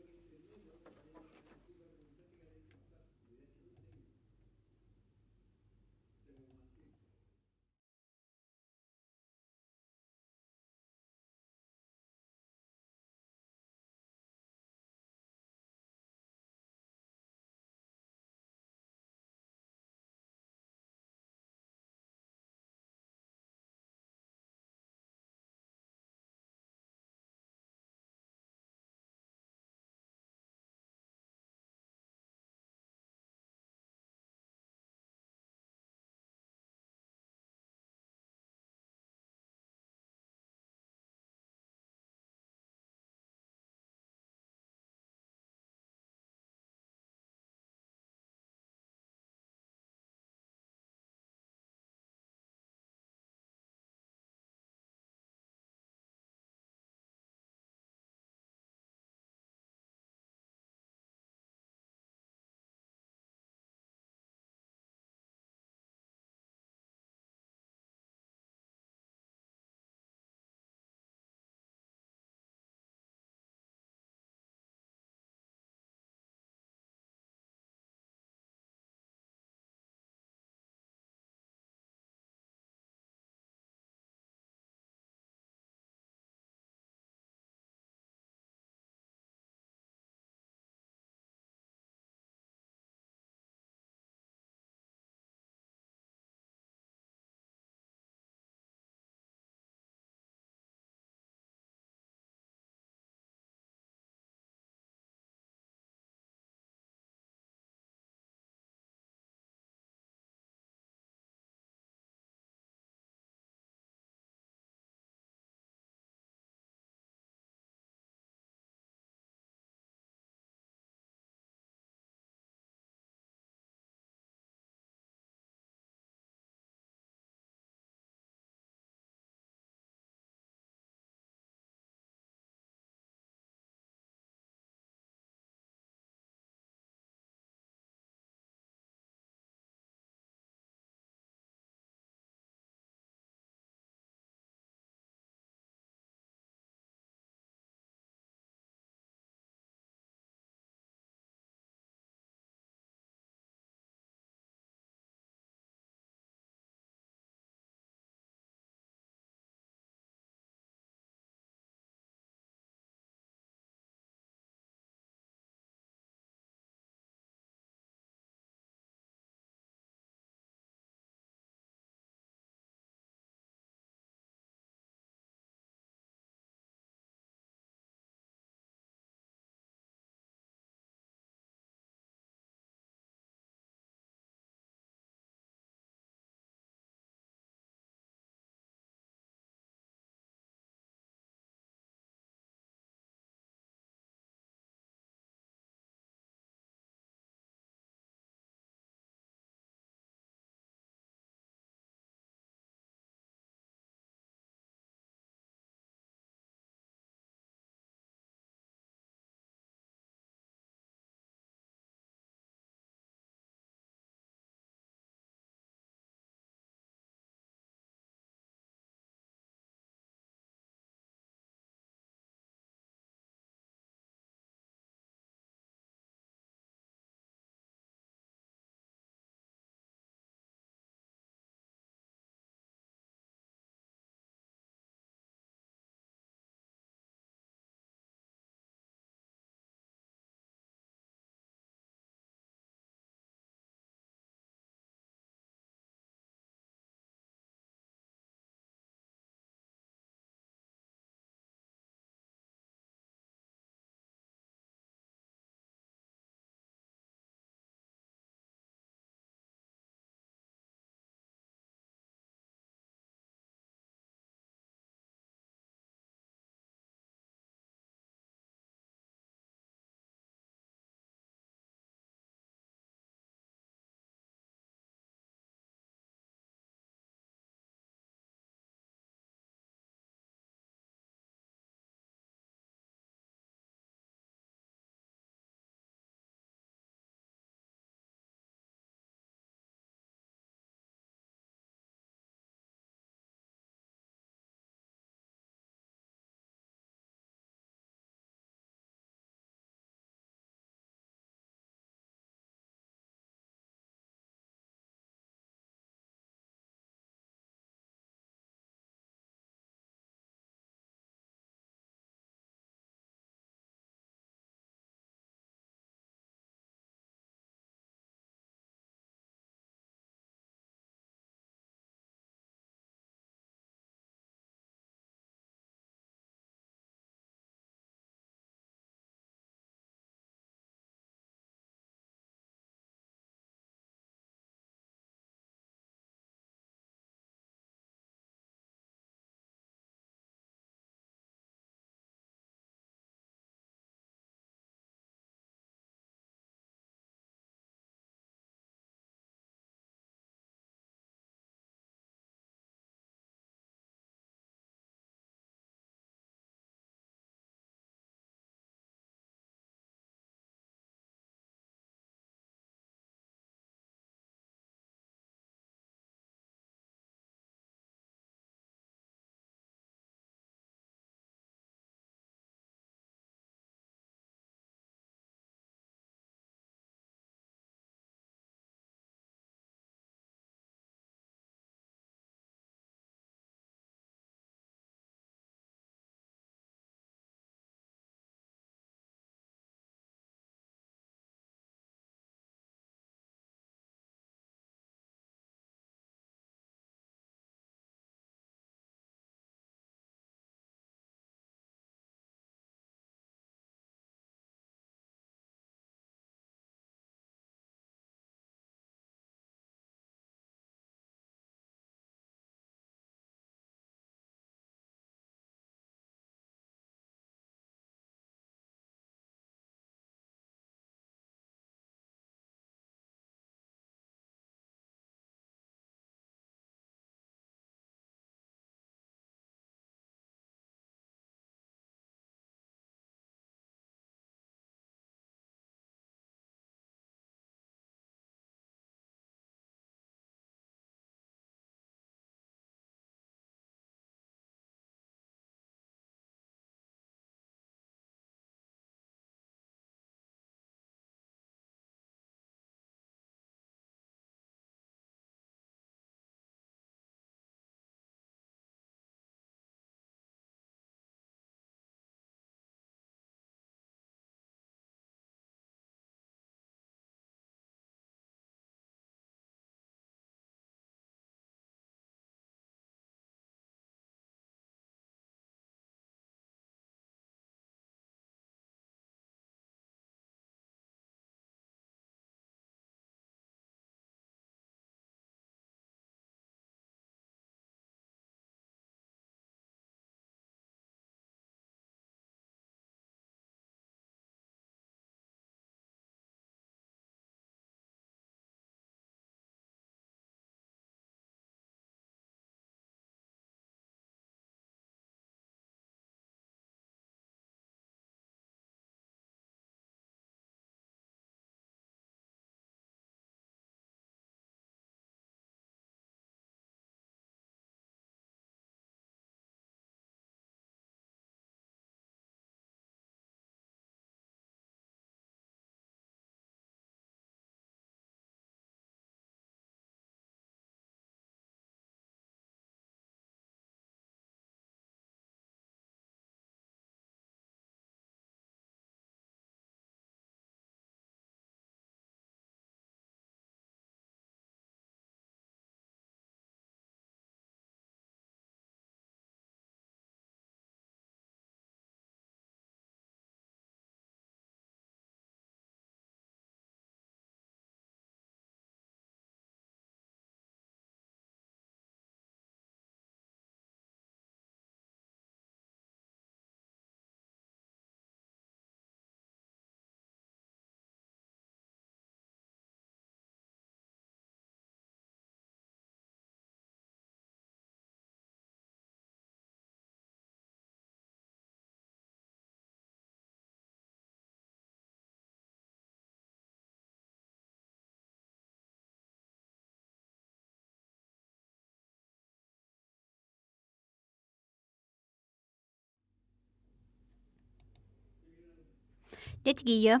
Ya, chiquillo,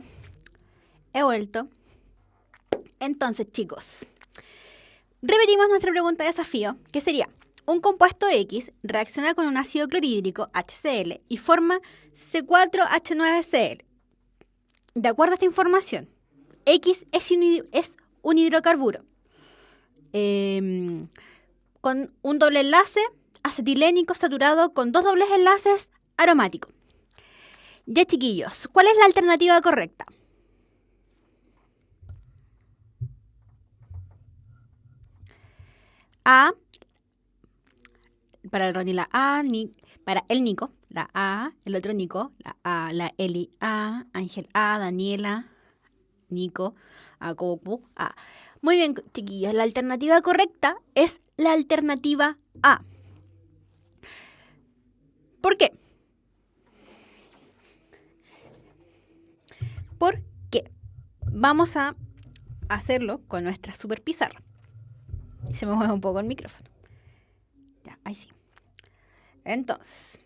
he vuelto. Entonces, chicos, repetimos nuestra pregunta de desafío, que sería: un compuesto X reacciona con un ácido clorhídrico, HCl, y forma C4H9Cl. De acuerdo a esta información, X es un hidrocarburo con un doble enlace acetilénico saturado con 2 dobles enlaces aromáticos. Ya, chiquillos, ¿cuál es la alternativa correcta? A, para el Ronnie la A, para el Nico, la A, el otro Nico, la A, la Eli A, Ángel A, Daniela, Nico, A, Coco, A. Muy bien, chiquillos, la alternativa correcta es la alternativa A. ¿Por qué? Porque vamos a hacerlo con nuestra super pizarra. Y se me mueve un poco el micrófono. Ya, ahí sí. Entonces,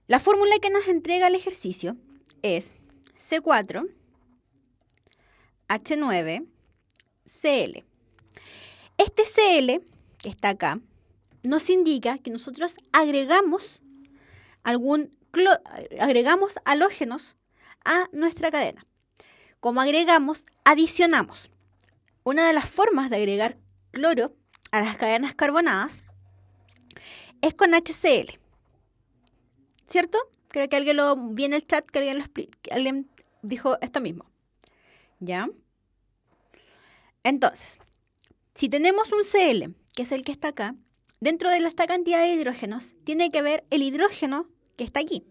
la fórmula que nos entrega el ejercicio es C4H9Cl. Este Cl, que está acá, nos indica que nosotros agregamos halógenos a nuestra cadena. Como agregamos, adicionamos. Una de las formas de agregar cloro a las cadenas carbonadas es con HCl. ¿Cierto? Creo que alguien lo vi en el chat, que alguien dijo esto mismo. ¿Ya? Entonces, si tenemos un Cl, que es el que está acá, dentro de esta cantidad de hidrógenos tiene que haber el hidrógeno que está aquí.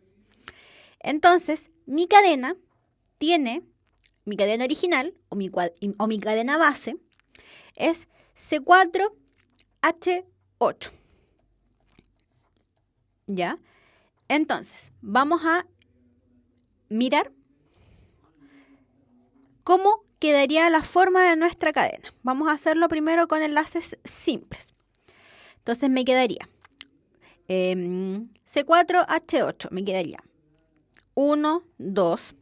Entonces, mi cadena original o mi cadena base es C4H8. ¿Ya? Entonces, vamos a mirar cómo quedaría la forma de nuestra cadena. Vamos a hacerlo primero con enlaces simples. Entonces me quedaría C4H8, me quedaría 1, 2,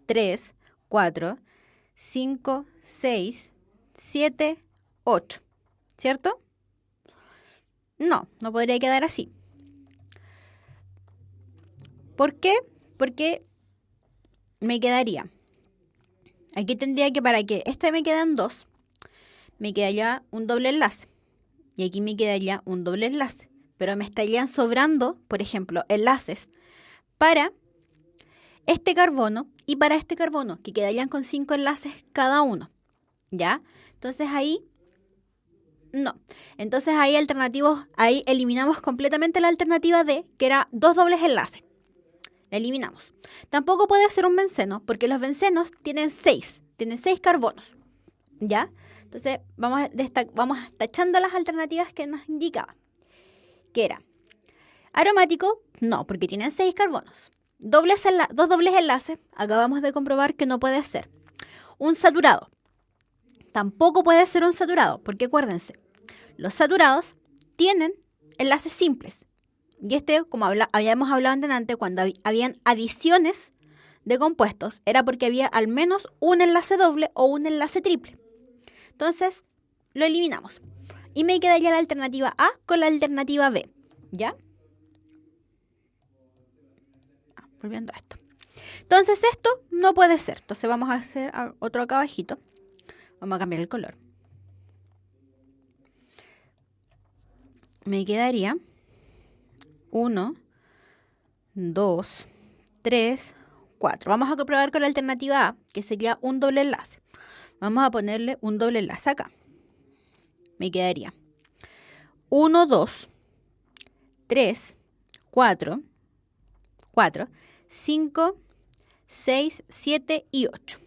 3, 4, 5, 6, 7, 8. ¿Cierto? No podría quedar así. ¿Por qué? Porque me quedaría. Aquí tendría que, para que me quedan 2, me quedaría un doble enlace. Y aquí me quedaría un doble enlace. Pero me estarían sobrando, por ejemplo, enlaces para este carbono y para este carbono, que quedarían con 5 enlaces cada uno. ¿Ya? Entonces ahí, no. Entonces ahí eliminamos completamente la alternativa D, que era 2 dobles enlaces. La eliminamos. Tampoco puede ser un benceno, porque los bencenos tienen 6 carbonos. ¿Ya? Entonces vamos tachando las alternativas que nos indicaban. Que era aromático, no, porque tienen 6 carbonos. 2 dobles enlaces, acabamos de comprobar que no puede ser. Un saturado, tampoco puede ser un saturado, porque acuérdense, los saturados tienen enlaces simples. Y como habíamos hablado antes, cuando habían adiciones de compuestos, era porque había al menos un enlace doble o un enlace triple. Entonces, lo eliminamos. Y me quedaría la alternativa A con la alternativa B. ¿Ya? Volviendo a esto. Entonces, esto no puede ser. Entonces, vamos a hacer otro acá abajito. Vamos a cambiar el color. Me quedaría 1, 2, 3, 4. Vamos a comprobar con la alternativa A, que sería un doble enlace. Vamos a ponerle un doble enlace acá. Me quedaría 1, 2, 3, 4, 5, 6, 7 y 8.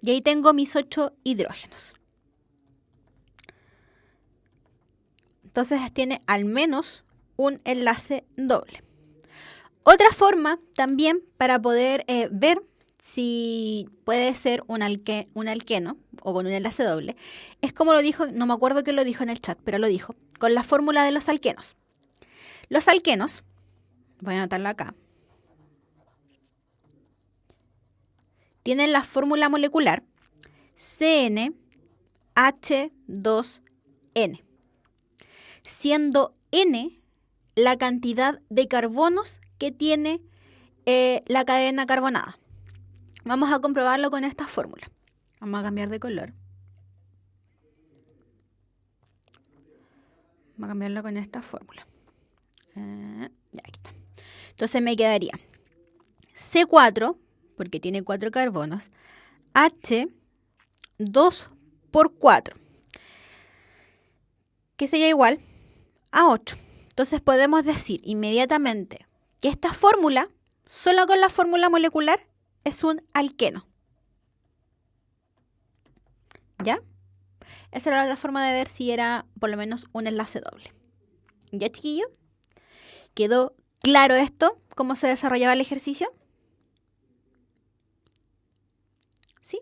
Y ahí tengo mis 8 hidrógenos. Entonces tiene al menos un enlace doble. Otra forma también para poder ver si puede ser un alqueno o con un enlace doble, es como lo dijo, no me acuerdo quién lo dijo en el chat, pero lo dijo, con la fórmula de los alquenos. Los alquenos, voy a anotarlo acá, tienen la fórmula molecular CnH2n, siendo N la cantidad de carbonos que tiene la cadena carbonada. Vamos a comprobarlo con esta fórmula. Vamos a cambiar de color. Vamos a cambiarlo con esta fórmula. Ya, aquí está. Entonces me quedaría C4, porque tiene 4 carbonos, H 2 por 4, que sería igual a 8. Entonces podemos decir inmediatamente que esta fórmula, solo con la fórmula molecular, es un alqueno. ¿Ya? Esa era la forma de ver si era por lo menos un enlace doble. ¿Ya, chiquillo? ¿Quedó claro esto? ¿Cómo se desarrollaba el ejercicio? Sí.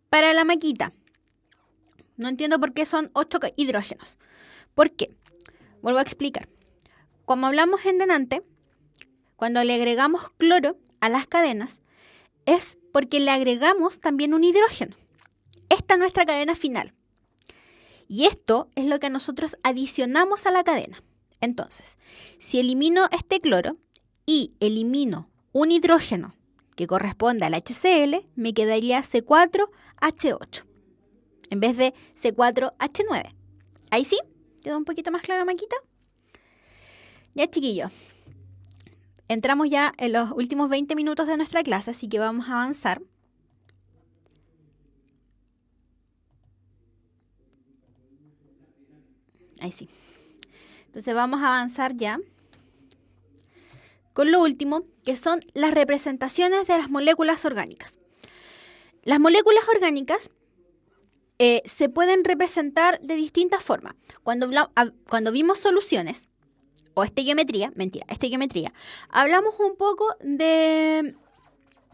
Para la maquita, no entiendo por qué son 8 hidrógenos. ¿Por qué? Vuelvo a explicar. Como hablamos en delante, cuando le agregamos cloro a las cadenas, es porque le agregamos también un hidrógeno. Esta es nuestra cadena final. Y esto es lo que nosotros adicionamos a la cadena. Entonces, si elimino este cloro y elimino un hidrógeno que corresponde al HCl, me quedaría C4H8 en vez de C4H9. ¿Ahí sí? ¿Quedó un poquito más claro, Maquita? Ya, chiquillos. Entramos ya en los últimos 20 minutos de nuestra clase, así que vamos a avanzar. Ahí sí. Entonces vamos a avanzar ya con lo último, que son las representaciones de las moléculas orgánicas. Las moléculas orgánicas se pueden representar de distintas formas. Cuando vimos soluciones, o estequiometría, hablamos un poco de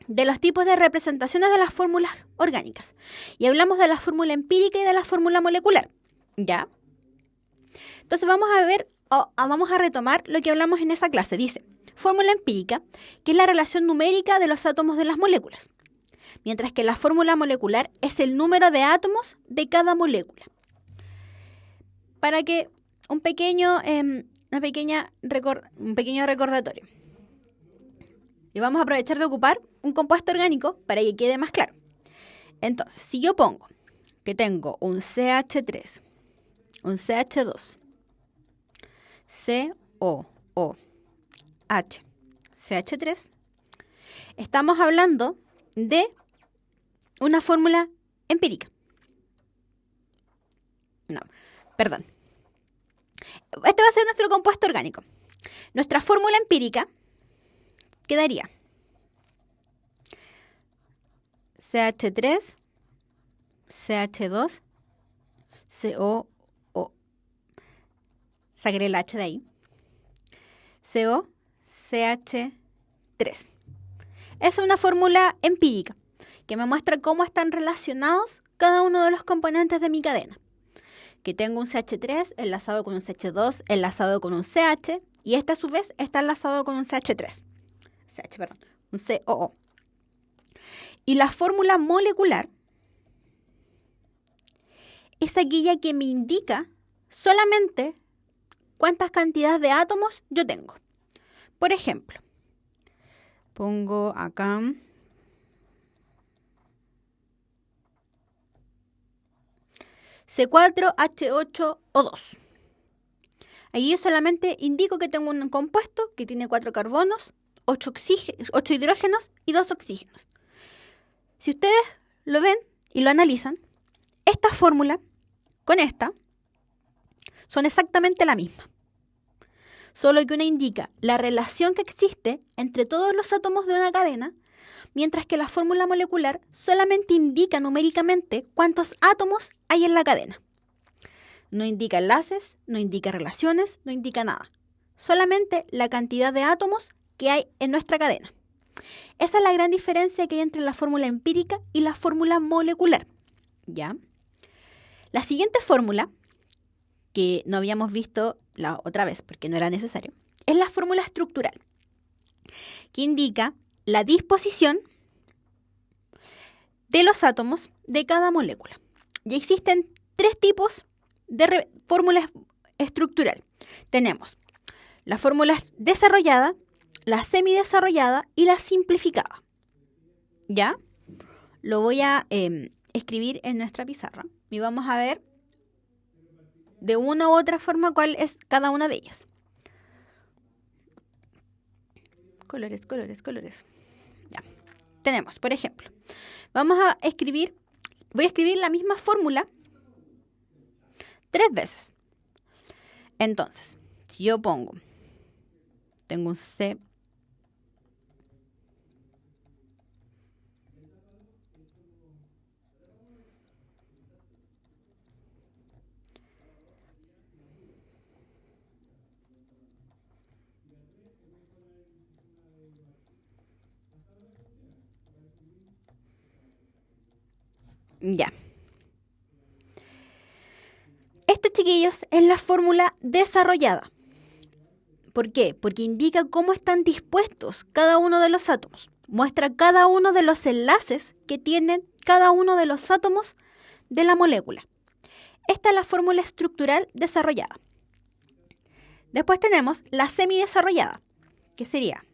los tipos de representaciones de las fórmulas orgánicas. Y hablamos de la fórmula empírica y de la fórmula molecular. ¿Ya? Entonces vamos a retomar lo que hablamos en esa clase. Dice, fórmula empírica, que es la relación numérica de los átomos de las moléculas, mientras que la fórmula molecular es el número de átomos de cada molécula. Para que un pequeño recordatorio. Y vamos a aprovechar de ocupar un compuesto orgánico para que quede más claro. Entonces, si yo pongo que tengo un CH3, un CH2, COOH, CH3, estamos hablando de una fórmula empírica. No, perdón. Este va a ser nuestro compuesto orgánico. Nuestra fórmula empírica quedaría CH3, CH2, COO. Sacaré el H de ahí. CO, CH3. Es una fórmula empírica que me muestra cómo están relacionados cada uno de los componentes de mi cadena. Que tengo un CH3 enlazado con un CH2, enlazado con un CH, y este a su vez está enlazado con un un COO. Y la fórmula molecular es aquella que me indica solamente cuántas cantidades de átomos yo tengo. Por ejemplo, pongo acá C4H8O2. Ahí yo solamente indico que tengo un compuesto que tiene 4 carbonos, 8 hidrógenos y 2 oxígenos. Si ustedes lo ven y lo analizan, esta fórmula con esta son exactamente la misma. Solo que una indica la relación que existe entre todos los átomos de una cadena, mientras que la fórmula molecular solamente indica numéricamente cuántos átomos hay en la cadena. No indica enlaces, no indica relaciones, no indica nada. Solamente la cantidad de átomos que hay en nuestra cadena. Esa es la gran diferencia que hay entre la fórmula empírica y la fórmula molecular, ¿ya? La siguiente fórmula, que no habíamos visto la otra vez porque no era necesario, es la fórmula estructural, que indica la disposición de los átomos de cada molécula. Y existen tres tipos de fórmula estructural. Tenemos la fórmula desarrollada, la semidesarrollada y la simplificada. ¿Ya? Lo voy a escribir en nuestra pizarra y vamos a ver de una u otra forma cuál es cada una de ellas. Colores, colores, colores. Ya. Tenemos, por ejemplo, voy a escribir la misma fórmula 3 veces. Entonces, si yo tengo un C, ya. Esto, chiquillos, es la fórmula desarrollada. ¿Por qué? Porque indica cómo están dispuestos cada uno de los átomos. Muestra cada uno de los enlaces que tienen cada uno de los átomos de la molécula. Esta es la fórmula estructural desarrollada. Después tenemos la semidesarrollada, que sería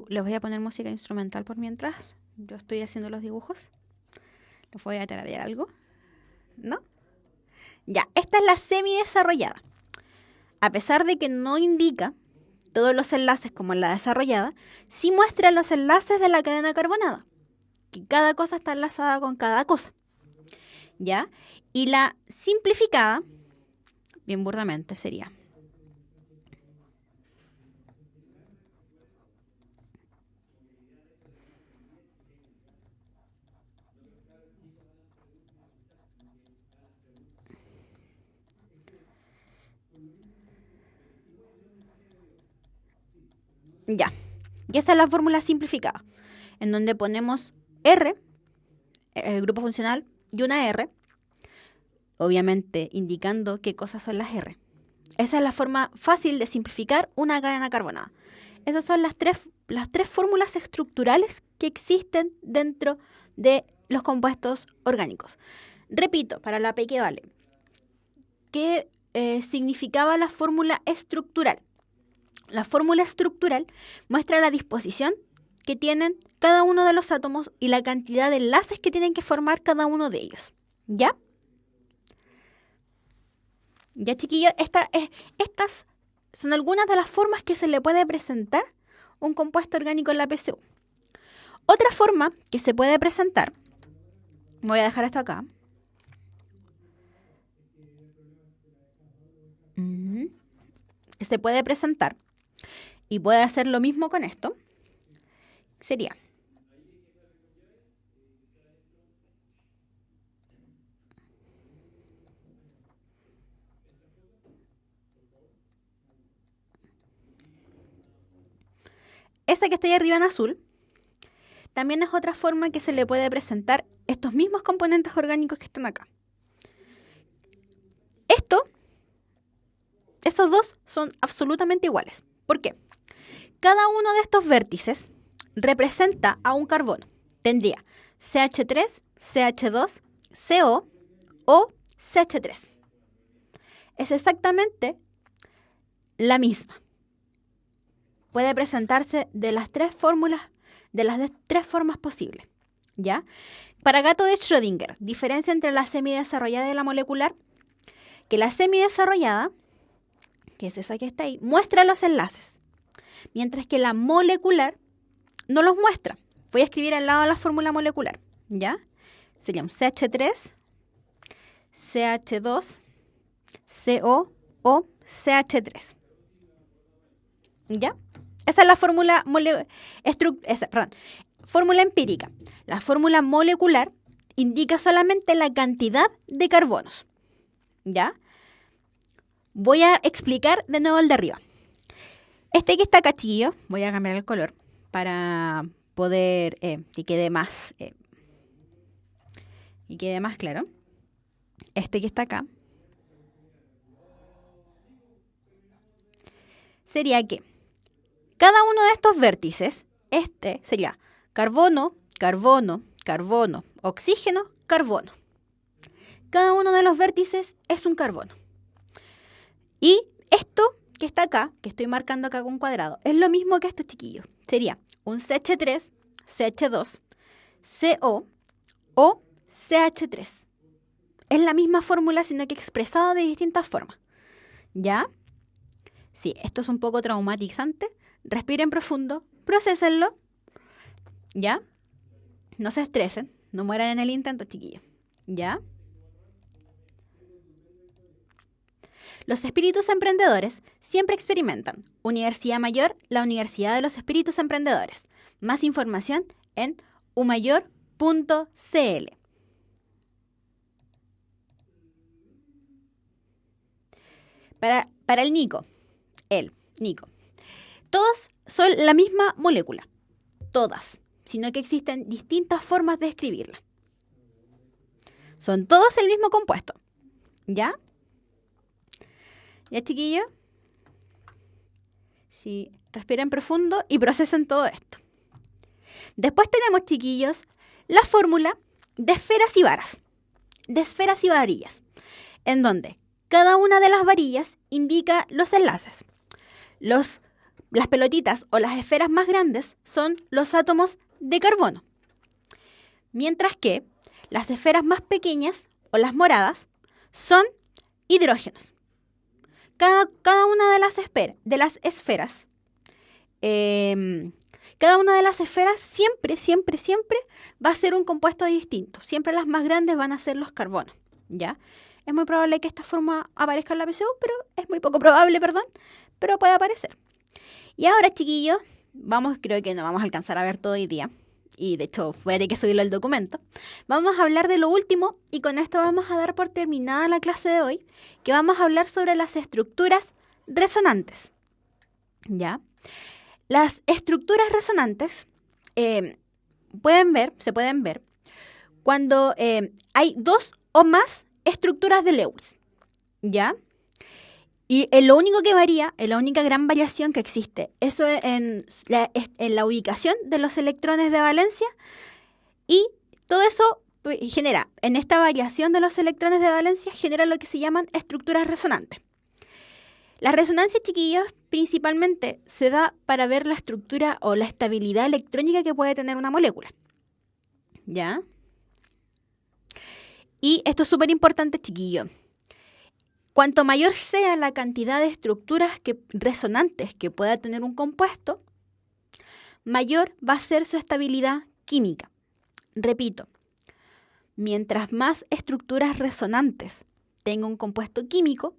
Les voy a poner música instrumental por mientras. Yo estoy haciendo los dibujos. Les voy a tararear algo. ¿No? Ya, esta es la semidesarrollada. A pesar de que no indica todos los enlaces como en la desarrollada, sí muestra los enlaces de la cadena carbonada. Que cada cosa está enlazada con cada cosa. ¿Ya? Y la simplificada, bien burdamente, sería ya. Y esa es la fórmula simplificada, en donde ponemos R, el grupo funcional, y una R, obviamente indicando qué cosas son las R. Esa es la forma fácil de simplificar una cadena carbonada. Esas son las tres fórmulas estructurales que existen dentro de los compuestos orgánicos. Repito, para la P que vale, ¿qué significaba la fórmula estructural? La fórmula estructural muestra la disposición que tienen cada uno de los átomos y la cantidad de enlaces que tienen que formar cada uno de ellos. ¿Ya? Ya, chiquillos, estas son algunas de las formas que se le puede presentar un compuesto orgánico en la PCU. Otra forma que se puede presentar, voy a dejar esto acá. Se puede presentar y puede hacer lo mismo con esto. Sería esta que está ahí arriba en azul. También es otra forma que se le puede presentar estos mismos componentes orgánicos que están acá. Estos dos son absolutamente iguales. ¿Por qué? Cada uno de estos vértices representa a un carbono. Tendría CH3, CH2, CO o CH3. Es exactamente la misma. Puede presentarse de las tres formas posibles. ¿Ya? Para gato de Schrödinger, diferencia entre la semidesarrollada y la molecular, que la semidesarrollada, que es esa que está ahí, muestra los enlaces, mientras que la molecular no los muestra. Voy a escribir al lado de la fórmula molecular, ¿ya? Sería un CH3, CH2, CO o CH3. ¿Ya? Esa es la fórmula fórmula empírica. La fórmula molecular indica solamente la cantidad de carbonos. ¿Ya? Voy a explicar de nuevo el de arriba. Este que está acá, chiquillo, voy a cambiar el color para poder que quede más claro. Este que está acá sería que cada uno de estos vértices, este sería carbono, carbono, carbono, oxígeno, carbono. Cada uno de los vértices es un carbono. Y esto que está acá, que estoy marcando acá con cuadrado, es lo mismo que esto, chiquillos. Sería un CH3, CH2, CO o CH3. Es la misma fórmula, sino que expresado de distintas formas. ¿Ya? Sí, esto es un poco traumatizante. Respiren profundo, procesenlo. ¿Ya? No se estresen, no mueran en el intento, chiquillos. ¿Ya? Los espíritus emprendedores siempre experimentan. Universidad Mayor, la Universidad de los Espíritus Emprendedores. Más información en umayor.cl. Para el Nico, todos son la misma molécula. Todas, sino que existen distintas formas de escribirla. Son todos el mismo compuesto. ¿Ya? ¿Ya, chiquillos? Sí, respiren profundo y procesen todo esto. Después tenemos, chiquillos, la fórmula de esferas y varas. De esferas y varillas. En donde cada una de las varillas indica los enlaces. Las pelotitas o las esferas más grandes son los átomos de carbono. Mientras que las esferas más pequeñas o las moradas son hidrógenos. Cada una de las esferas, cada una de las esferas siempre va a ser un compuesto distinto. Siempre las más grandes van a ser los carbonos, ¿ya? Es muy probable que esta forma aparezca en la PSU, pero es muy poco probable, pero puede aparecer. Y ahora, chiquillos, creo que no vamos a alcanzar a ver todo hoy día. Y de hecho, voy a tener que subirlo al documento. Vamos a hablar de lo último y con esto vamos a dar por terminada la clase de hoy, que vamos a hablar sobre las estructuras resonantes. ¿Ya? Las estructuras resonantes se pueden ver cuando hay dos o más estructuras de Lewis. ¿Ya? Y lo único que varía, la única gran variación que existe, eso es en la ubicación de los electrones de valencia, y todo eso genera, en esta variación de los electrones de valencia, genera lo que se llaman estructuras resonantes. La resonancia, chiquillos, principalmente se da para ver la estructura o la estabilidad electrónica que puede tener una molécula. ¿Ya? Y esto es súper importante, chiquillos. Cuanto mayor sea la cantidad de estructuras resonantes que pueda tener un compuesto, mayor va a ser su estabilidad química. Repito, mientras más estructuras resonantes tenga un compuesto químico,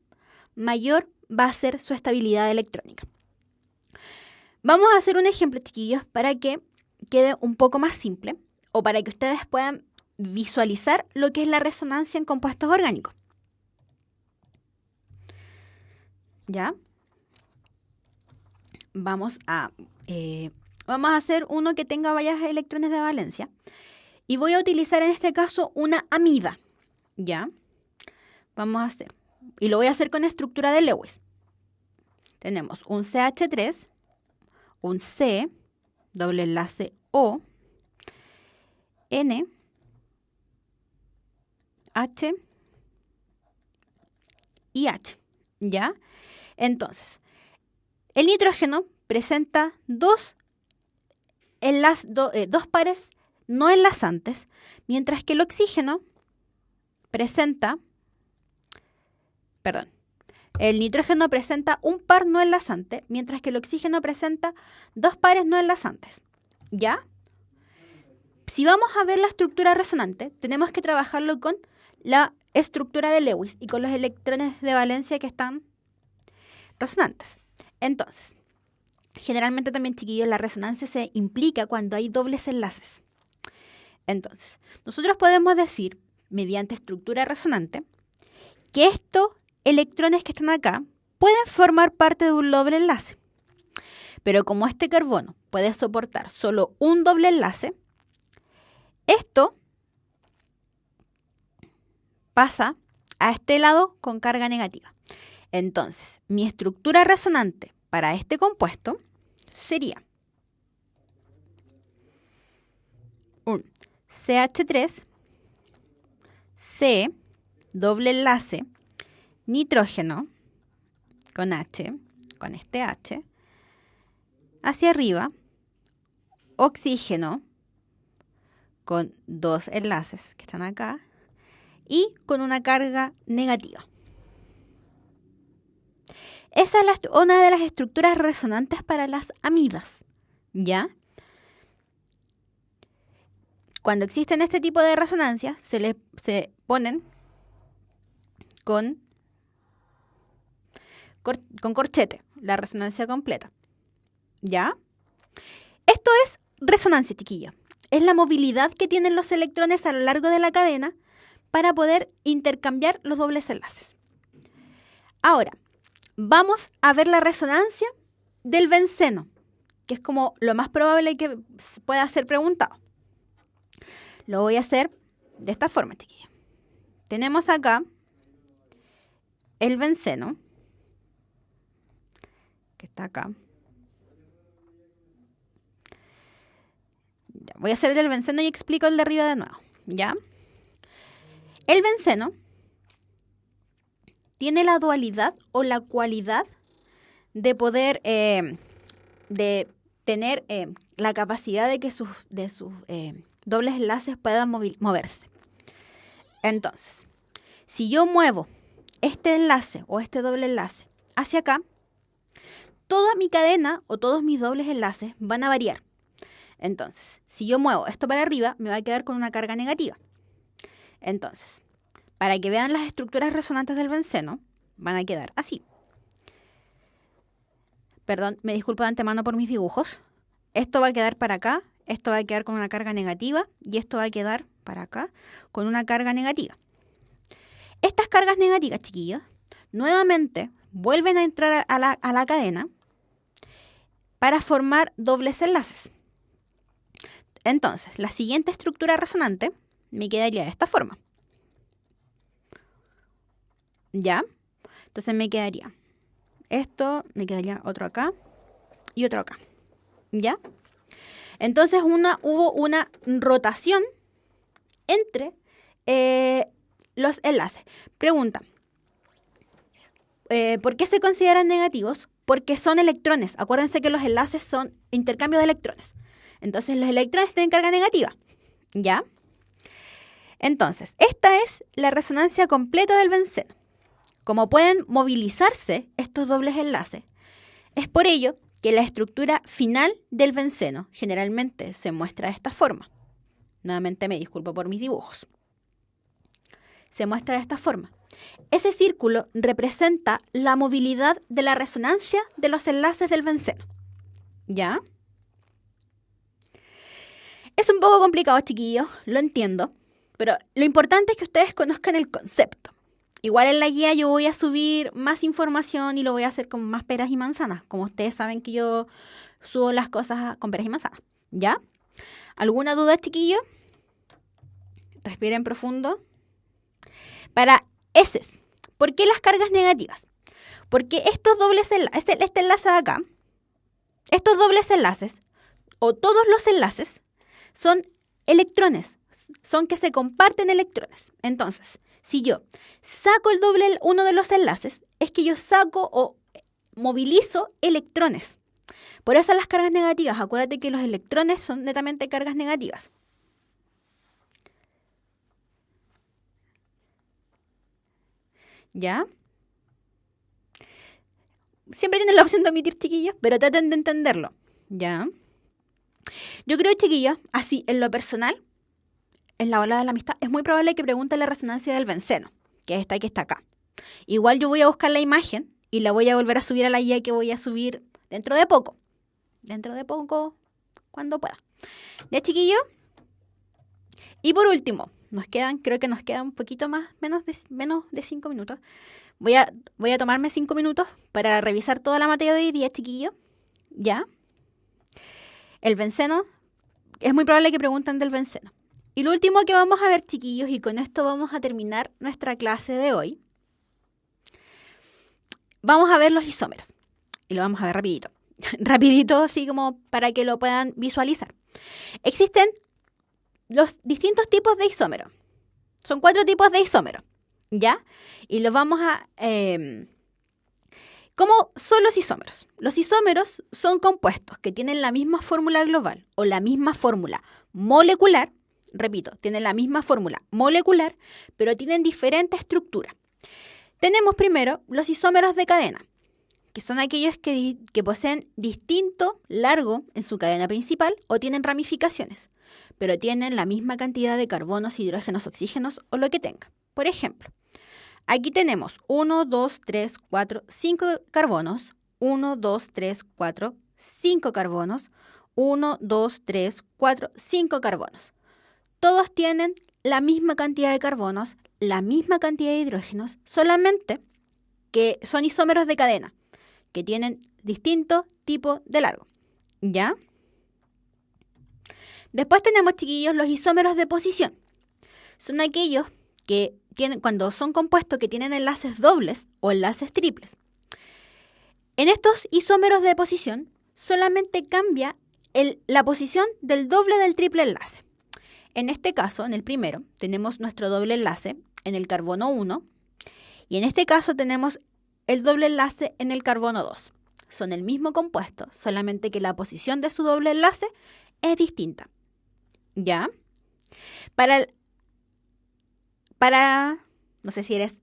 mayor va a ser su estabilidad electrónica. Vamos a hacer un ejemplo, chiquillos, para que quede un poco más simple o para que ustedes puedan visualizar lo que es la resonancia en compuestos orgánicos. ¿Ya? Vamos a hacer uno que tenga varios electrones de valencia. Y voy a utilizar en este caso una amida. ¿Ya? Vamos a hacer. Y lo voy a hacer con estructura de Lewis. Tenemos un CH3, un C, doble enlace O, N, H y H. ¿Ya? Entonces, el nitrógeno presenta dos pares no enlazantes, mientras que el oxígeno el nitrógeno presenta un par no enlazante, mientras que el oxígeno presenta dos pares no enlazantes. ¿Ya? Si vamos a ver la estructura resonante, tenemos que trabajarlo con la estructura de Lewis y con los electrones de valencia que están resonantes. Entonces, Generalmente también, chiquillos, la resonancia se implica cuando hay dobles enlaces. Entonces, nosotros podemos decir, mediante estructura resonante, que estos electrones que están acá pueden formar parte de un doble enlace. Pero como este carbono puede soportar solo un doble enlace, esto pasa a este lado con carga negativa. Entonces, mi estructura resonante para este compuesto sería un CH3, C, doble enlace, nitrógeno, con H, con este H, hacia arriba, oxígeno, con dos enlaces que están acá, y con una carga negativa. Esa es una de las estructuras resonantes para las amidas, ¿ya? Cuando existen este tipo de resonancias, se ponen con corchete, la resonancia completa, ¿ya? Esto es resonancia, chiquillo. Es la movilidad que tienen los electrones a lo largo de la cadena para poder intercambiar los dobles enlaces. Ahora, vamos a ver la resonancia del benceno, que es como lo más probable que pueda ser preguntado. Lo voy a hacer de esta forma, chiquillos. Tenemos acá el benceno, que está acá. Ya, voy a hacer el del benceno y explico el de arriba de nuevo, ¿ya? El benceno tiene la dualidad o la cualidad de poder de tener la capacidad de que sus dobles enlaces puedan moverse. Entonces, si yo muevo este enlace o este doble enlace hacia acá, toda mi cadena o todos mis dobles enlaces van a variar. Entonces, si yo muevo esto para arriba, me va a quedar con una carga negativa. Entonces, para que vean las estructuras resonantes del benceno, van a quedar así. Perdón, me disculpo de antemano por mis dibujos. Esto va a quedar para acá, esto va a quedar con una carga negativa y esto va a quedar para acá con una carga negativa. Estas cargas negativas, chiquillos, nuevamente vuelven a entrar a la cadena para formar dobles enlaces. Entonces, la siguiente estructura resonante me quedaría de esta forma. ¿Ya? Entonces me quedaría esto, me quedaría otro acá y otro acá. ¿Ya? Entonces hubo una rotación entre los enlaces. Pregunta, ¿por qué se consideran negativos? Porque son electrones. Acuérdense que los enlaces son intercambio de electrones. Entonces los electrones tienen carga negativa. ¿Ya? Entonces, esta es la resonancia completa del benceno. Como pueden movilizarse estos dobles enlaces, es por ello que la estructura final del benceno generalmente se muestra de esta forma. Nuevamente me disculpo por mis dibujos. Se muestra de esta forma. Ese círculo representa la movilidad de la resonancia de los enlaces del benceno. ¿Ya? Es un poco complicado, chiquillos, lo entiendo, pero lo importante es que ustedes conozcan el concepto. Igual en la guía yo voy a subir más información y lo voy a hacer con más peras y manzanas. Como ustedes saben que yo subo las cosas con peras y manzanas. ¿Ya? ¿Alguna duda, chiquillos? Respiren profundo. Para ese, ¿por qué las cargas negativas? Porque estos dobles enlaces, este enlace de acá, estos dobles enlaces, o todos los enlaces, son electrones. Son que se comparten electrones. Entonces, si yo saco uno de los enlaces, es que yo saco o movilizo electrones. Por eso las cargas negativas. Acuérdate que los electrones son netamente cargas negativas. ¿Ya? Siempre tienen la opción de omitir, chiquillos, pero traten de entenderlo. ¿Ya? Yo creo, chiquillos, así, en lo personal, en la ola de la amistad, es muy probable que pregunten la resonancia del benceno, que es esta que está acá. Igual yo voy a buscar la imagen y la voy a volver a subir a la guía que voy a subir dentro de poco, dentro de poco, cuando pueda. ¿Ya, chiquillo? Y por último, creo que nos quedan un poquito más, menos de 5 minutos. Voy a tomarme 5 minutos para revisar toda la materia de hoy día, chiquillo. ¿Ya? El benceno, es muy probable que pregunten del benceno. Y lo último que vamos a ver, chiquillos, y con esto vamos a terminar nuestra clase de hoy, vamos a ver los isómeros. Y lo vamos a ver rapidito. Rapidito, así como para que lo puedan visualizar. Existen los distintos tipos de isómeros. Son 4 tipos de isómeros, ¿ya? Y los vamos a... ¿Cómo son los isómeros? Los isómeros son compuestos que tienen la misma fórmula global o la misma fórmula molecular. Repito, tienen la misma fórmula molecular, pero tienen diferente estructura. Tenemos primero los isómeros de cadena, que son aquellos que poseen distinto largo en su cadena principal o tienen ramificaciones, pero tienen la misma cantidad de carbonos, hidrógenos, oxígenos o lo que tenga. Por ejemplo, aquí tenemos 1, 2, 3, 4, 5 carbonos, 1, 2, 3, 4, 5 carbonos, 1, 2, 3, 4, 5 carbonos. Todos tienen la misma cantidad de carbonos, la misma cantidad de hidrógenos, solamente que son isómeros de cadena, que tienen distinto tipo de largo. ¿Ya? Después tenemos, chiquillos, los isómeros de posición. Son aquellos que tienen, cuando son compuestos que tienen enlaces dobles o enlaces triples. En estos isómeros de posición solamente cambia la posición del doble del triple enlace. En este caso, en el primero, tenemos nuestro doble enlace en el carbono 1 y en este caso tenemos el doble enlace en el carbono 2. Son el mismo compuesto, solamente que la posición de su doble enlace es distinta. ¿Ya? Para no sé si eres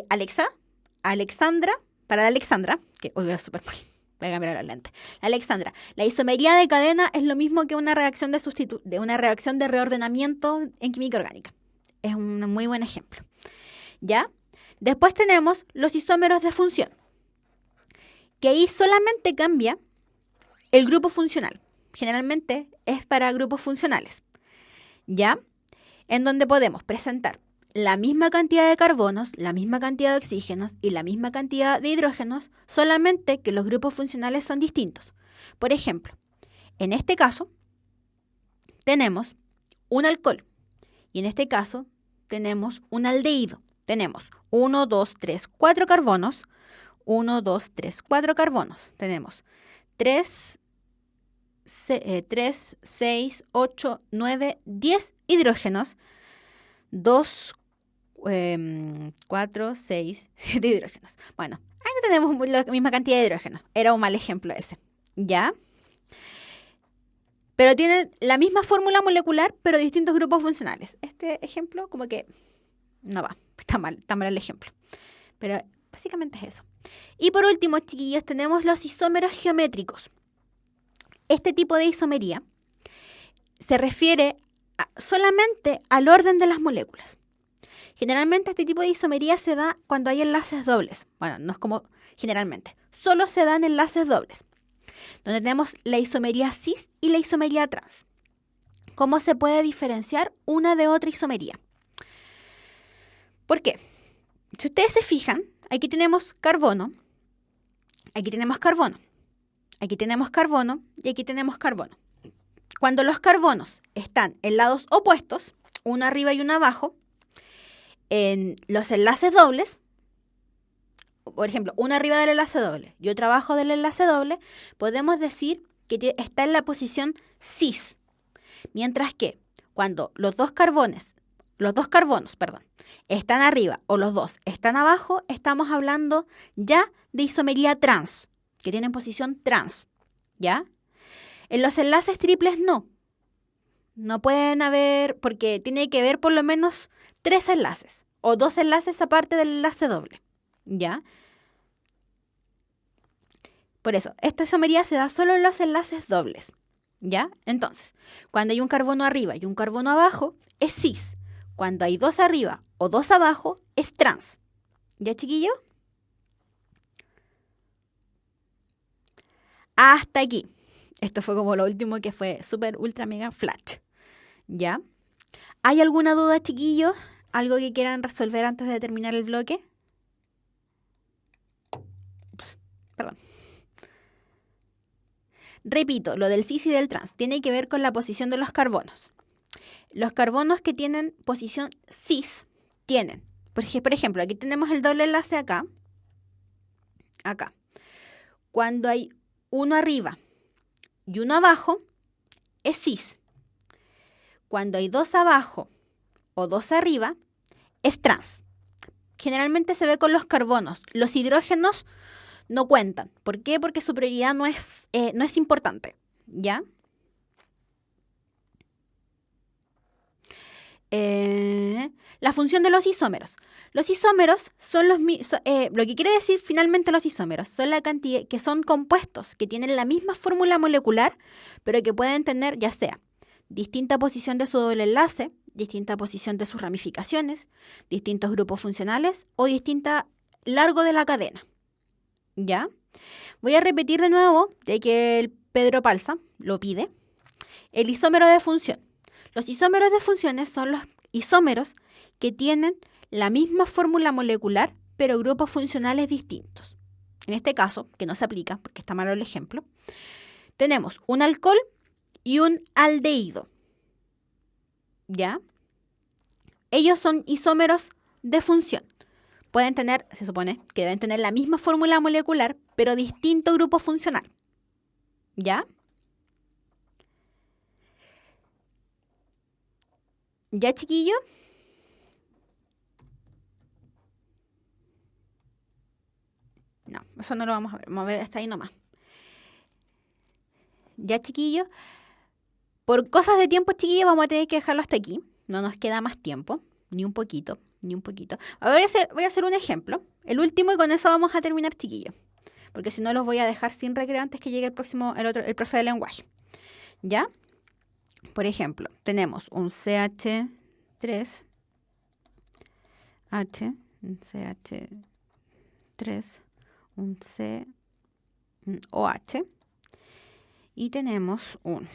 Alexandra, para la Alexandra, que hoy veo súper mal, voy a cambiar la lente. La Alexandra, la isomería de cadena es lo mismo que una reacción una reacción de reordenamiento en química orgánica. Es un muy buen ejemplo. ¿Ya? Después tenemos los isómeros de función, que ahí solamente cambia el grupo funcional. Generalmente es para grupos funcionales. ¿Ya? En donde podemos presentar la misma cantidad de carbonos, la misma cantidad de oxígenos y la misma cantidad de hidrógenos, solamente que los grupos funcionales son distintos. Por ejemplo, en este caso tenemos un alcohol y en este caso tenemos un aldehído. Tenemos 1, 2, 3, 4 carbonos, 1, 2, 3, 4 carbonos. Tenemos 3, 6, 8, 9, 10 hidrógenos, 2, 4, 6, 7 hidrógenos. Bueno, ahí no tenemos la misma cantidad de hidrógenos. Era un mal ejemplo ese. ¿Ya? Pero tienen la misma fórmula molecular, pero distintos grupos funcionales. Este ejemplo como que no va. Está mal el ejemplo. Pero básicamente es eso. Y por último, chiquillos, tenemos los isómeros geométricos. Este tipo de isomería se refiere solamente al orden de las moléculas. Generalmente este tipo de isomería se da cuando hay enlaces dobles. Bueno, no es como generalmente. Solo se dan enlaces dobles. Donde tenemos la isomería cis y la isomería trans. ¿Cómo se puede diferenciar una de otra isomería? ¿Por qué? Si ustedes se fijan, aquí tenemos carbono, aquí tenemos carbono, aquí tenemos carbono y aquí tenemos carbono. Cuando los carbonos están en lados opuestos, uno arriba y uno abajo, en los enlaces dobles, por ejemplo, uno arriba del enlace doble y otro abajo del enlace doble, podemos decir que está en la posición cis. Mientras que cuando los dos carbonos, están arriba o los dos están abajo, estamos hablando ya de isomería trans, que tienen posición trans, ¿ya? En los enlaces triples no pueden haber, porque tiene que haber por lo menos 3 enlaces o 2 enlaces aparte del enlace doble, ¿ya? Por eso, esta isomería se da solo en los enlaces dobles, ¿ya? Entonces, cuando hay un carbono arriba y un carbono abajo, es cis. Cuando hay 2 arriba o 2 abajo, es trans. ¿Ya, chiquillo? Hasta aquí. Esto fue como lo último que fue súper, ultra, mega flash. ¿Ya? ¿Hay alguna duda, chiquillos? ¿Algo que quieran resolver antes de terminar el bloque? Ups, perdón. Repito, lo del cis y del trans tiene que ver con la posición de los carbonos. Los carbonos que tienen posición cis tienen, por ejemplo, aquí tenemos el doble enlace acá. Cuando hay uno arriba y uno abajo, es cis. Cuando hay dos abajo o dos arriba, es trans. Generalmente se ve con los carbonos. Los hidrógenos no cuentan. ¿Por qué? Porque su prioridad no es importante. ¿Ya? La función de los isómeros. Los isómeros son lo que quiere decir finalmente los isómeros son la cantidad que son compuestos que tienen la misma fórmula molecular, pero que pueden tener ya sea distinta posición de su doble enlace, distinta posición de sus ramificaciones, distintos grupos funcionales o distinta largo de la cadena. ¿Ya? Voy a repetir de nuevo, de que el Pedro Palza lo pide, el isómero de función. Los isómeros de funciones son los isómeros que tienen la misma fórmula molecular, pero grupos funcionales distintos. En este caso, que no se aplica porque está malo el ejemplo, tenemos un alcohol y un aldehído. ¿Ya? Ellos son isómeros de función. Pueden tener, se supone que deben tener la misma fórmula molecular, pero distinto grupo funcional. ¿Ya? ¿Ya, chiquillo? No, eso no lo vamos a ver. Vamos a ver hasta ahí nomás. ¿Ya, chiquillo? Por cosas de tiempo, chiquillo, vamos a tener que dejarlo hasta aquí. No nos queda más tiempo, ni un poquito. A ver, voy a hacer un ejemplo. El último y con eso vamos a terminar, chiquillo. Porque si no los voy a dejar sin recreo antes que llegue el profe de lenguaje. ¿Ya? Por ejemplo, tenemos un CH3, un CH3, un C, un OH. Y tenemos un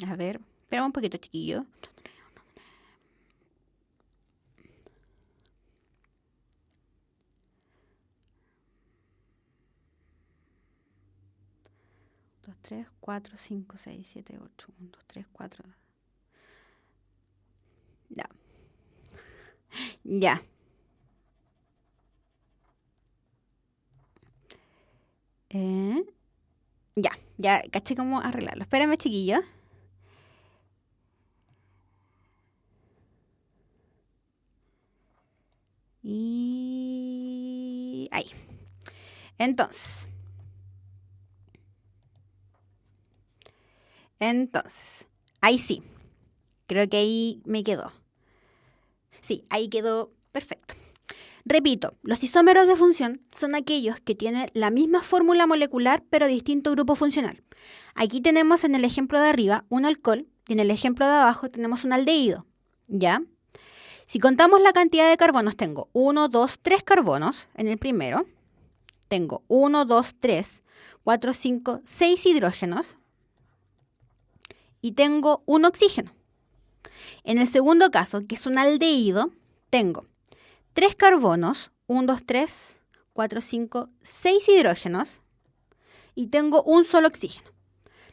a ver, espera un poquito, chiquillo. Dos, 3, 4, 5, 6, 7, 8. 1, 2, 3, 4. Ya. Ya. Ya caché cómo arreglarlo. Espérame, chiquillo. Y ahí. Entonces, ahí sí. Creo que ahí me quedó. Sí, ahí quedó perfecto. Repito, los isómeros de función son aquellos que tienen la misma fórmula molecular pero distinto grupo funcional. Aquí tenemos en el ejemplo de arriba un alcohol y en el ejemplo de abajo tenemos un aldehído. ¿Ya? Si contamos la cantidad de carbonos, tengo 1, 2, 3 carbonos en el primero. Tengo 1, 2, 3, 4, 5, 6 hidrógenos. Y tengo un oxígeno. En el segundo caso, que es un aldehído, tengo 3 carbonos, 1, 2, 3, 4, 5, 6 hidrógenos y tengo un solo oxígeno.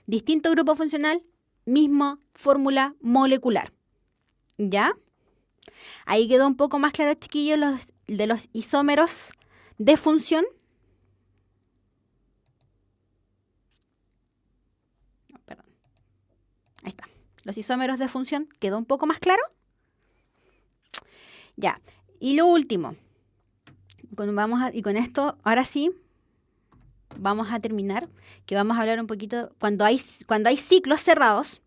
Distinto grupo funcional, misma fórmula molecular. ¿Ya? Ahí quedó un poco más claro, chiquillos, de los isómeros de función. No, perdón. Ahí está. Los isómeros de función, ¿quedó un poco más claro? Ya. Y lo último, y con esto, ahora sí, vamos a terminar, que vamos a hablar un poquito, cuando hay ciclos cerrados,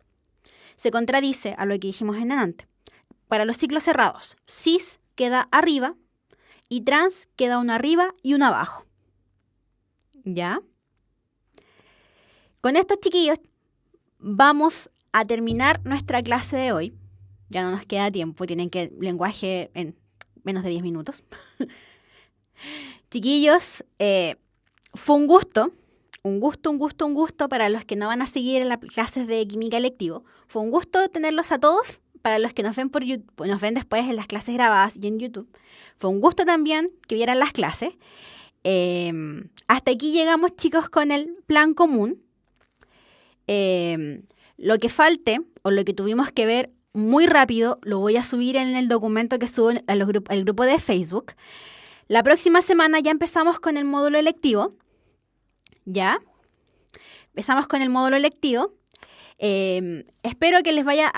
se contradice a lo que dijimos en antes. Para los ciclos cerrados, cis queda arriba y trans queda uno arriba y uno abajo. ¿Ya? Con estos chiquillos vamos a terminar nuestra clase de hoy. Ya no nos queda tiempo, tienen que lenguaje en menos de 10 minutos. Chiquillos, fue un gusto para los que no van a seguir en las clases de química electivo. Fue un gusto tenerlos a todos. Para los que nos ven por YouTube, nos ven después en las clases grabadas y en YouTube. Fue un gusto también que vieran las clases. Hasta aquí llegamos, chicos, con el plan común. Lo que falte o lo que tuvimos que ver muy rápido lo voy a subir en el documento que subo al grupo de Facebook. La próxima semana ya empezamos con el módulo electivo. ¿Ya? Empezamos con el módulo electivo. Espero que les vaya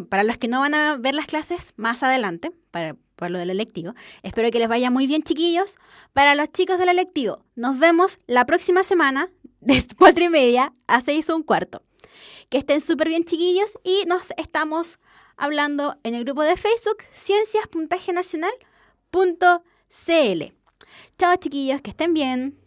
para los que no van a ver las clases más adelante, para lo del electivo, espero que les vaya muy bien, chiquillos. Para los chicos del electivo, nos vemos la próxima semana de 4:30 a 6:15. Que estén súper bien, chiquillos, y nos estamos hablando en el grupo de Facebook ciencias.gnacional.cl. Chao, chiquillos, que estén bien.